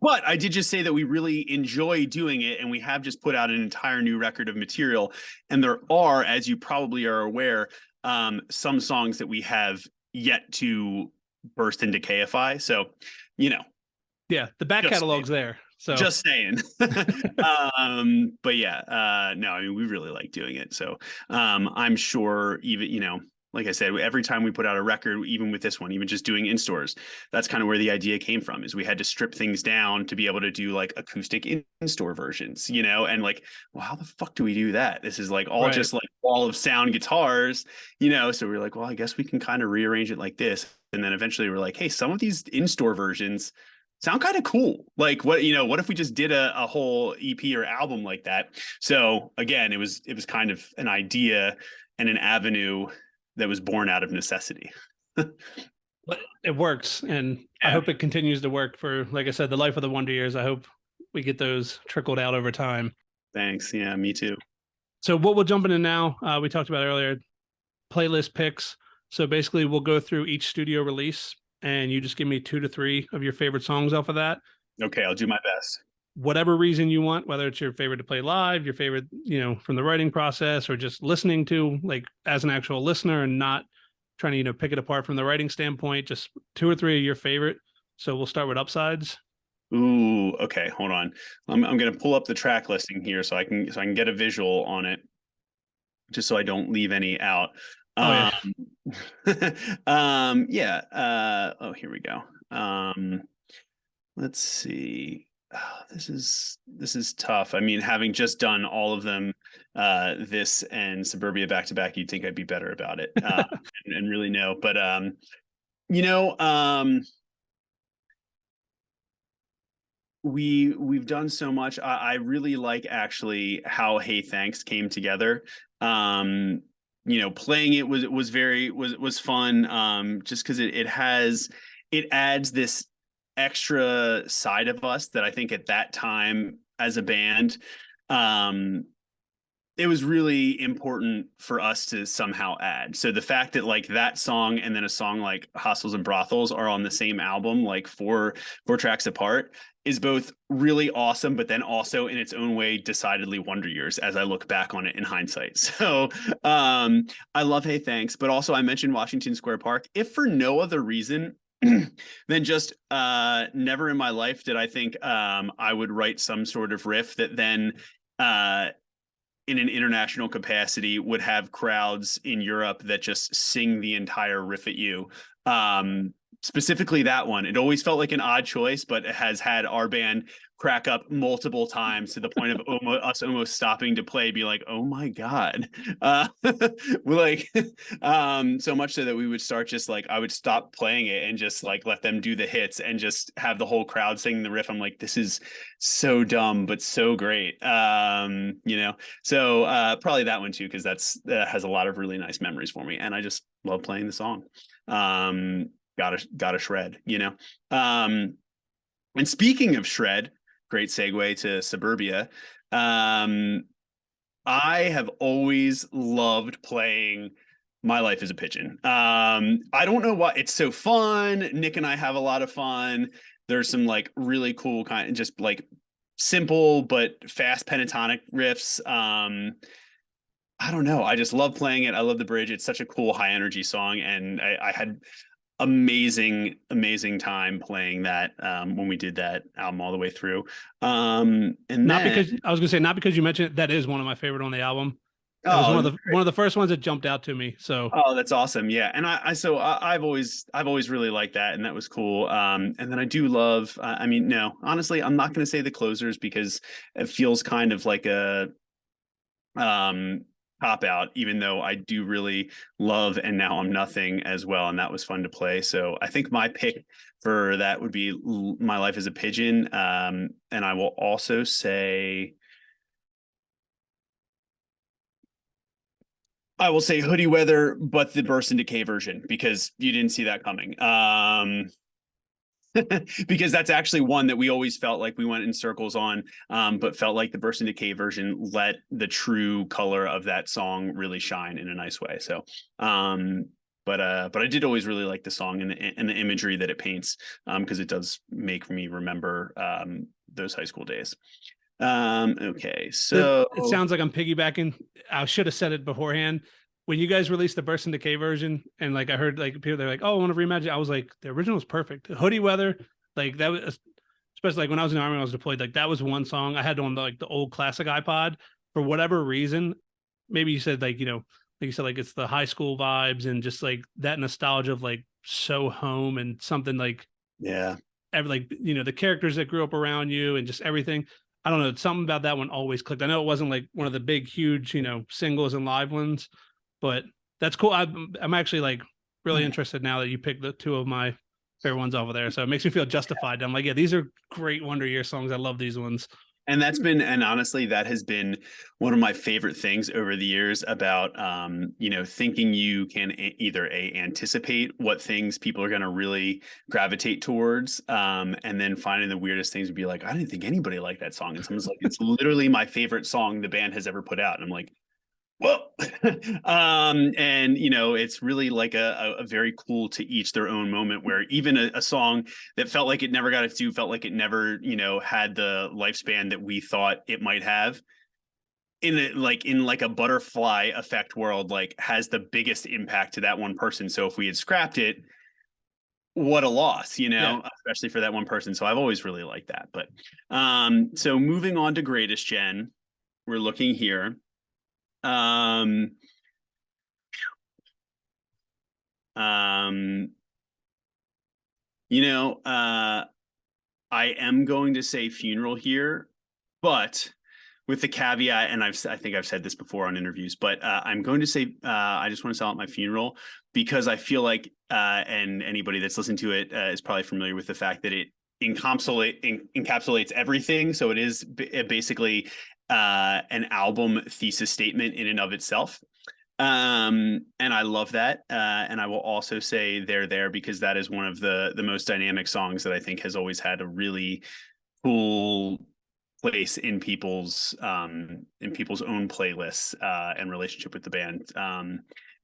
But I did just say that we really enjoy doing it, and we have just put out an entire new record of material. And there are, as you probably are aware, some songs that we have yet to burst into KFI. So, you know, Yeah, the back just catalog's there. So just saying. But yeah, no, I mean, we really like doing it. So I'm sure even, like I said, every time we put out a record, even with this one, even just doing in stores, that's kind of where the idea came from, is we had to strip things down to be able to do like acoustic in-store versions, and like, well, how the fuck do we do that? This is like all right. just like wall of sound guitars, so we we're like, well, I guess we can kind of rearrange it like this. And then eventually we're like, hey, some of these in-store versions sound kind of cool. Like what if we just did a whole EP or album like that? So again, it was kind of an idea and an avenue that was born out of necessity. But it works, and I Yeah. hope it continues to work for, like I said, the life of the Wonder Years. I hope we get those trickled out over time. Thanks. Yeah, me too. So what we'll jump into now, we talked about earlier, playlist picks. So basically, we'll go through each studio release, and you just give me 2 to 3 of your favorite songs off of that. Okay, I'll do my best. Whatever reason you want, whether it's your favorite to play live, your favorite, from the writing process, or just listening to, like, as an actual listener and not trying to, pick it apart from the writing standpoint, just 2 or 3 of your favorite. So we'll start with Upsides. Ooh, okay, hold on. I'm gonna pull up the track listing here so I can get a visual on it, just so I don't leave any out. Oh yeah. Um, yeah. Oh, here we go. Let's see. Oh, this is tough. I mean, having just done all of them, this and Suburbia back to back, you'd think I'd be better about it, and really know. But you know, we've done so much. I really like actually how Hey Thanks came together. Playing it was very was fun. Just because it adds this extra side of us that I think at that time as a band, it was really important for us to somehow add. So the fact that like that song and then a song like Hostels and Brothels are on the same album, like four tracks apart, is both really awesome, but then also in its own way decidedly Wonder Years as I look back on it in hindsight. So I love Hey Thanks, but also I mentioned Washington Square Park, if for no other reason then just never in my life did I think I would write some sort of riff that then in an international capacity would have crowds in Europe that just sing the entire riff at you. Specifically that one, it always felt like an odd choice, but it has had our band crack up multiple times to the point of us almost stopping to play, be like, oh my God. We're like, so much so that we would start just like, I would stop playing it and just like let them do the hits and just have the whole crowd singing the riff. I'm like, this is so dumb, but so great. So probably that one too, because that has a lot of really nice memories for me. And I just love playing the song. Gotta shred, and speaking of shred, great segue to Suburbia. I have always loved playing My Life as a Pigeon. I don't know why, it's so fun. Nick and I have a lot of fun. There's some like really cool kind of just like simple but fast pentatonic riffs. I don't know. I just love playing it. I love the bridge. It's such a cool high energy song, and I had amazing time playing that when we did that album all the way through. And Not then, because I was gonna say, not because you mentioned it, that is one of my favorite on the album. That was oh, one of the first ones that jumped out to me. So that's awesome. Yeah, and I've always really liked that, and that was cool. And then I do love. I mean, no, honestly, I'm not going to say the closers because it feels kind of like a cop out, even though I do really love And Now I'm Nothing as well, and that was fun to play. So I think my pick for that would be My Life as a Pigeon. And I will also say Hoodie Weather, but the Burst and Decay version, because you didn't see that coming. Because that's actually one that we always felt like we went in circles on, but felt like the Burst and Decay version let the true color of that song really shine in a nice way. So but I did always really like the song and the imagery that it paints, because it does make me remember those high school days. Okay, so It sounds like I'm piggybacking. I should have said it beforehand. When you guys released the Burst and Decay version, and like I heard like people they're like, "Oh, I want to reimagine." I was like, the original was perfect. Hoodie Weather, like that was, especially like when I was in the army, I was deployed. Like that was one song I had on the old classic iPod for whatever reason. Maybe you said like like you said like it's the high school vibes and just like that nostalgia of like so home and something like yeah. every like the characters that grew up around you and just everything. I don't know, something about that one always clicked. I know it wasn't like one of the big huge singles and live ones, but that's cool. I'm actually like really interested now that you picked the two of my favorite ones over there, so it makes me feel justified. I'm like, yeah, these are great Wonder Year songs. I love these ones. And and honestly, that has been one of my favorite things over the years about, thinking you can either anticipate what things people are going to really gravitate towards, and then finding the weirdest things would be like, I didn't think anybody liked that song. And someone's like, it's literally my favorite song the band has ever put out. And I'm like, well, and it's really like a very cool to each their own moment where even a song that felt like it never got its due, felt like it never, had the lifespan that we thought it might have, in like a butterfly effect world, like has the biggest impact to that one person. So if we had scrapped it, what a loss, Yeah. especially for that one person. So I've always really liked that. But so moving on to Greatest Gen, we're looking here. Um, um, I am going to say Funeral here, but with the caveat, and I think I've said this before on interviews, but I'm going to say I just want to sell out my Funeral because I feel like, and anybody that's listened to it is probably familiar with the fact that it encapsulates everything. So it is basically an album thesis statement in and of itself. And I love that. And I will also say They're There because that is one of the most dynamic songs that I think has always had a really cool place in people's own playlists and relationship with the band.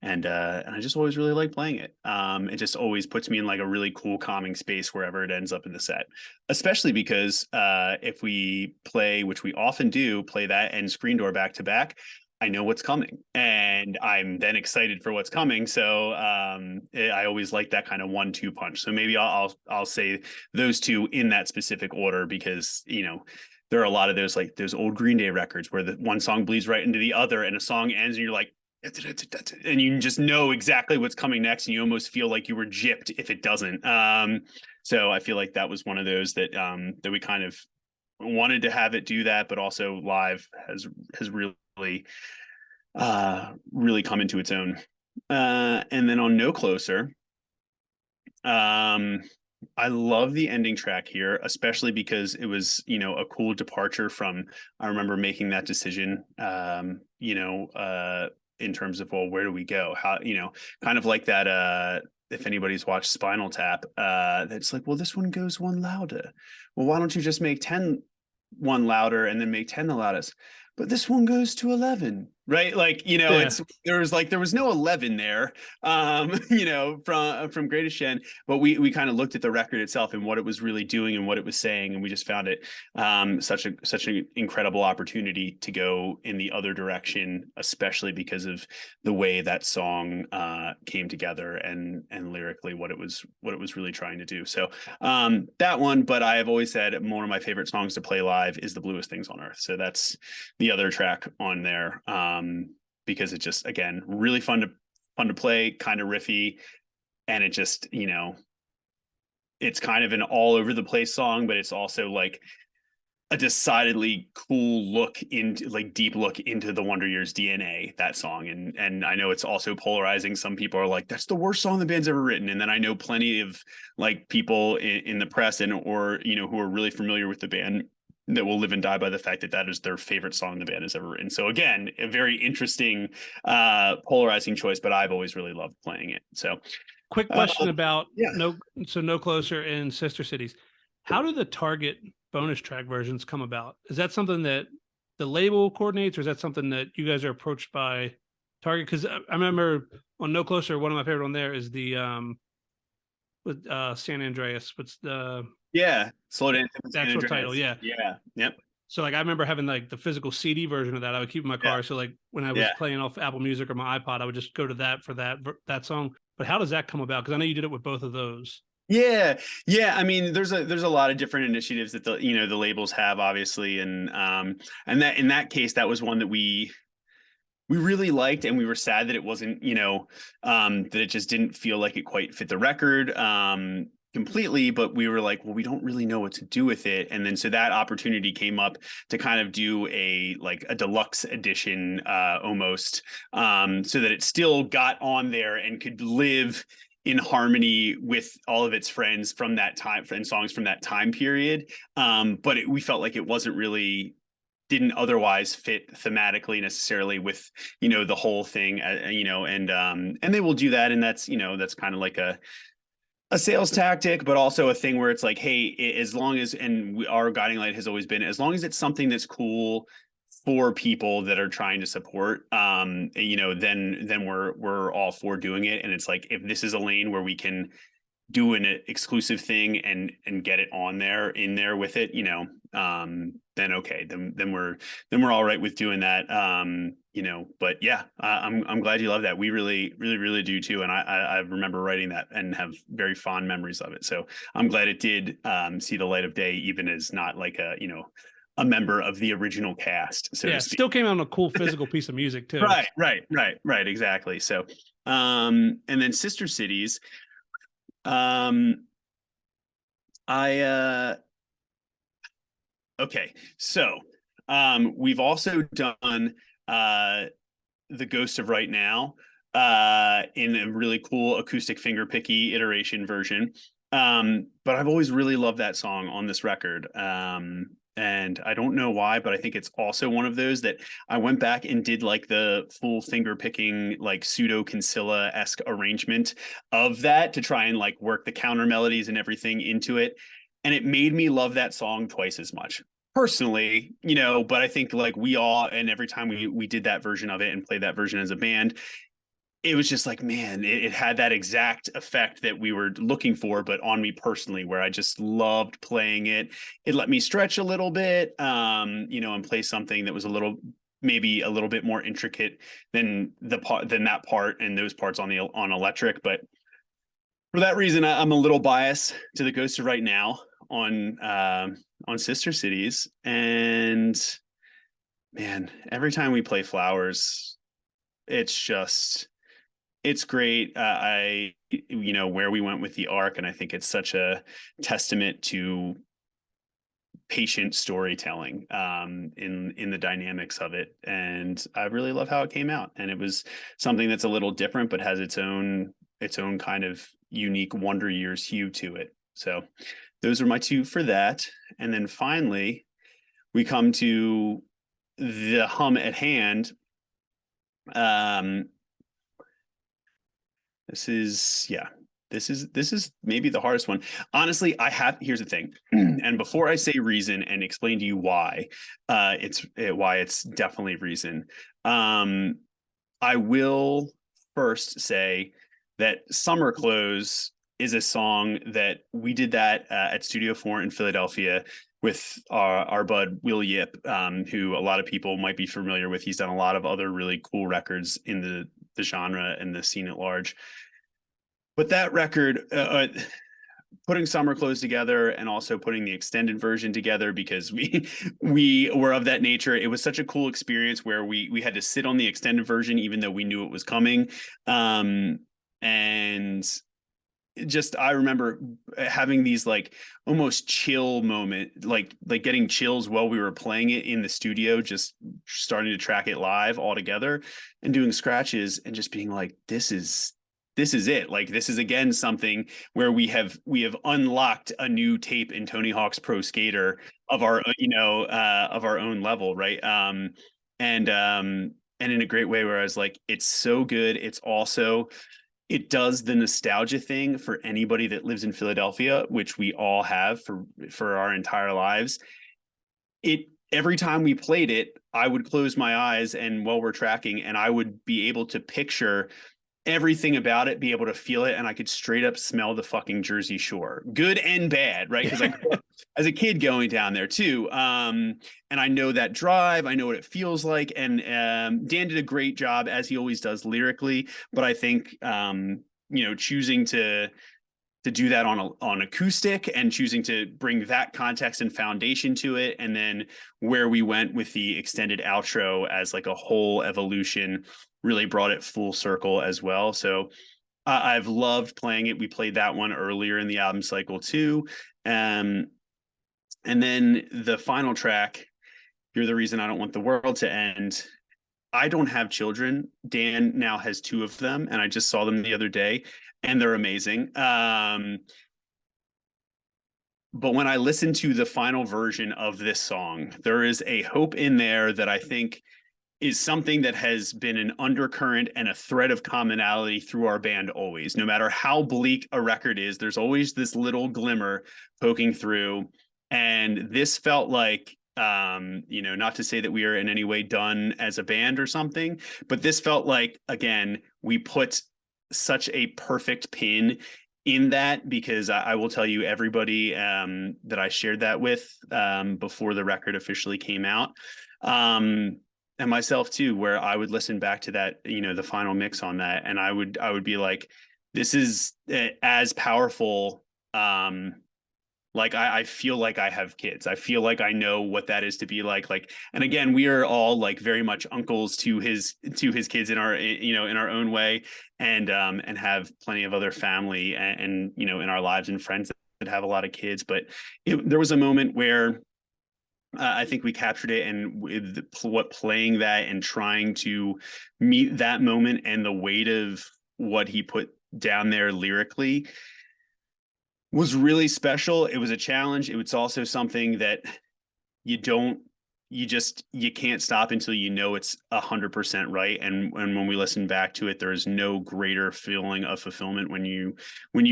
And I just always really like playing it. It just always puts me in like a really cool calming space wherever it ends up in the set, especially because if we play, which we often do, play that and Screen Door back to back, I know what's coming and I'm then excited for what's coming. So I always like that kind of 1-2 punch. So maybe I'll say those two in that specific order because, there are a lot of those old Green Day records where the one song bleeds right into the other and a song ends and you're like, and you just know exactly what's coming next. And you almost feel like you were gypped if it doesn't. So I feel like that was one of those that we kind of wanted to have it do that, but also live has really really come into its own. And then on No Closer, I love the ending track here, especially because it was, a cool departure from, I remember making that decision, in terms of, well, where do we go? How, kind of like that, if anybody's watched Spinal Tap, that's like, well, this one goes one louder. Well, why don't you just make 10 one louder and then make 10 the loudest? But this one goes to 11, right? Like, Yeah. there was no 11 there, from Greatest Gen, but we kind of looked at the record itself and what it was really doing and what it was saying. And we just found it such an incredible opportunity to go in the other direction, especially because of the way that song came together and lyrically what it was really trying to do. So that one, but I have always said one of my favorite songs to play live is The Bluest Things on Earth. So that's the other track on there, because it just, again, really fun to play, kind of riffy, and it just, it's kind of an all over the place song, but it's also like a decidedly cool look into, like, deep look into the Wonder Years DNA, that song. And I know it's also polarizing. Some people are like, that's the worst song the band's ever written. And then I know plenty of like people in the press or who are really familiar with the band that will live and die by the fact that is their favorite song the band has ever written. So again, a very interesting, polarizing choice, but I've always really loved playing it. So Quick question about yeah. No Closer in Sister Cities. How do the Target bonus track versions come about? Is that something that the label coordinates, or is that something that you guys are approached by Target, because I remember on No Closer, one of my favorite on there is the with San Andreas. What's Yeah, slow dance in the San actual title? Andreas. Yeah. Yeah, yep, So like I remember having like the physical CD version of that. I would keep in my yeah, car. So like when I was yeah. playing off Apple Music or my iPod, I would just go to that for that song. But how does that come about? Because I know you did it with both of those. Yeah, yeah. I mean, there's a lot of different initiatives that the labels have, obviously, and that in that case, that was one that we really liked, and we were sad that it wasn't, that it just didn't feel like it quite fit the record completely. But we were like, well, we don't really know what to do with it, and then so that opportunity came up to kind of do a deluxe edition almost, so that it still got on there and could live in harmony with all of its friends from that time and songs from that time period. But we felt like it wasn't really didn't otherwise fit thematically necessarily with the whole thing, and they will do that, and that's kind of like a sales tactic, but also a thing where it's like, hey, as long as, our guiding light has always been, as long as it's something that's cool for people that are trying to support, then we're all for doing it. And it's like, if this is a lane where we can do an exclusive thing and get it on there in there with it, then okay, then we're all right with doing that. But yeah, I'm glad you love that. We really do too. And I remember writing that and have very fond memories of it. So I'm glad it did see the light of day, even as not like a member of the original cast, so to Yeah, speak. still came out on a cool physical piece of music too. Right, exactly. So and then Sister Cities, um I okay. So we've also done The Ghost of Right Now in a really cool acoustic fingerpicky iteration version. But I've always really loved that song on this record. And I don't know why, but I think it's also one of those that I went back and did like the full finger picking, like pseudo Kinsella-esque arrangement of that to try and like work the counter melodies and everything into it. And it made me love that song twice as much personally, but I think like we all, and every time we did that version of it and played that version as a band, it was just like, man, it had that exact effect that we were looking for, but on me personally, where I just loved playing it. It let me stretch a little bit, and play something that was maybe a little bit more intricate than that part and those parts on electric. But for that reason, I'm a little biased to The Ghost of Right Now on Sister Cities. And man, every time we play Flowers, it's great. Where we went with the arc, and I think it's such a testament to patient storytelling in the dynamics of it. And I really love how it came out. And it was something that's a little different, but has its own kind of unique Wonder Years hue to it. So those are my two for that. And then finally, we come to the hum at hand. This is maybe the hardest one. Honestly, here's the thing. And before I say reason and explain to you why, why it's definitely reason. I will first say that Summer Clothes is a song that we did that at Studio 4 in Philadelphia with our bud Will Yip, who a lot of people might be familiar with. He's done a lot of other really cool records in the genre and the scene at large. But that record, putting Summer Clothes together and also putting the extended version together, because we were of that nature. It was such a cool experience where we had to sit on the extended version even though we knew it was coming. And just I remember having these like almost chill moment, like getting chills while we were playing it in the studio, just starting to track it live all together and doing scratches and just being like, this is it. Like, this is again something where we have unlocked a new tape in Tony Hawk's Pro Skater of our of our own level, right? And in a great way, where I was like, it's so good. It's also, it does the nostalgia thing for anybody that lives in Philadelphia, which we all have for our entire lives. It every time we played it, I would close my eyes and while we're tracking, and I would be able to picture everything about it, be able to feel it, and I could straight up smell the fucking Jersey Shore, good and bad, right? Because I grew up as a kid going down there too, and I know that drive, I know what it feels like, and Dan did a great job as he always does lyrically, but I think choosing to do that on acoustic and choosing to bring that context and foundation to it, and then where we went with the extended outro as like a whole evolution really brought it full circle as well. So I've loved playing it. We played that one earlier in the album cycle too. And then the final track, You're the Reason I Don't Want the World to End. I don't have children. Dan now has 2 of them, and I just saw them the other day, and they're amazing. But when I listen to the final version of this song, there is a hope in there that I think is something that has been an undercurrent and a thread of commonality through our band always. No matter how bleak a record is, there's always this little glimmer poking through. And this felt like, not to say that we are in any way done as a band or something, but this felt like, again, we put such a perfect pin in that, because I will tell you, everybody that I shared that with before the record officially came out, and myself too, where I would listen back to that, the final mix on that, and I would be like, this is as powerful. Like I feel like I have kids. I feel like I know what that is to be like, and again, we are all like very much uncles to his kids in our, in our own way, and have plenty of other family and in our lives and friends that have a lot of kids. But there was a moment where I think we captured it, and with what playing that and trying to meet that moment and the weight of what he put down there lyrically was really special. It was a challenge. It was also something that you can't stop until it's 100% right. And when we listen back to it, there is no greater feeling of fulfillment when you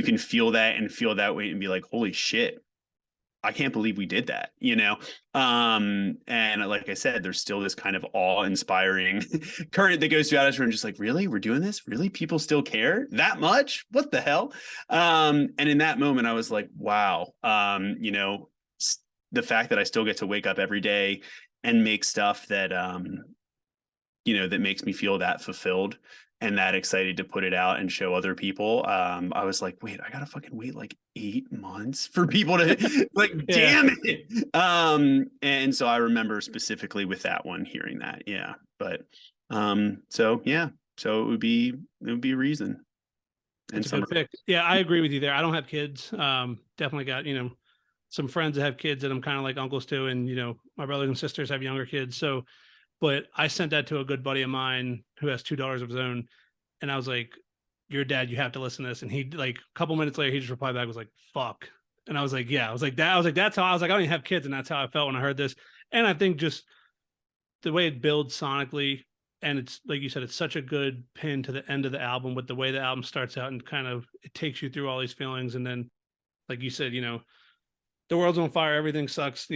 can feel that and feel that way and be like, holy shit, I can't believe we did that, and like I said, there's still this kind of awe-inspiring current that goes throughout us. We're just like, really, we're doing this? Really? People still care that much? What the hell? And in that moment, I was like, wow, the fact that I still get to wake up every day and make stuff that, that makes me feel that fulfilled and that excited to put it out and show other people. I was like, wait, I gotta fucking wait like 8 months for people to like, Yeah. damn it. And so I remember specifically with that one, hearing that. Yeah. But, so yeah, so it would be Reason. And That's a good pick. Yeah, I agree with you there. I don't have kids. Definitely got, some friends that have kids that I'm kind of like uncles to, and, my brothers and sisters have younger kids. So, but I sent that to a good buddy of mine who has 2 daughters of his own. And I was like, your dad, you have to listen to this. And he, like, a couple minutes later, he just replied back, was like, fuck. And I was like, yeah, I was like, that's how I was like, I don't even have kids. And that's how I felt when I heard this. And I think just the way it builds sonically, and it's like you said, it's such a good pin to the end of the album with the way the album starts out and kind of, it takes you through all these feelings. And then, like you said, the world's on fire, everything sucks,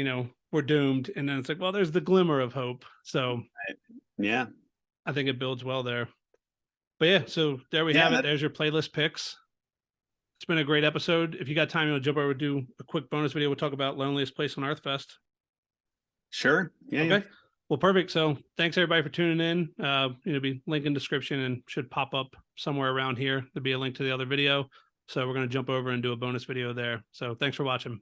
we're doomed. And then it's like, well, there's the glimmer of hope. So yeah, I think it builds well there. But yeah, so there we have it. There's your playlist picks. It's been a great episode. If you got time, you'll jump over and do a quick bonus video. We'll talk about Loneliest Place on Earth Fest. Sure. Yeah. Okay. Yeah. Well, perfect. So thanks everybody for tuning in. Be link in description and should pop up somewhere around here. There'll be a link to the other video. So we're going to jump over and do a bonus video there. So thanks for watching.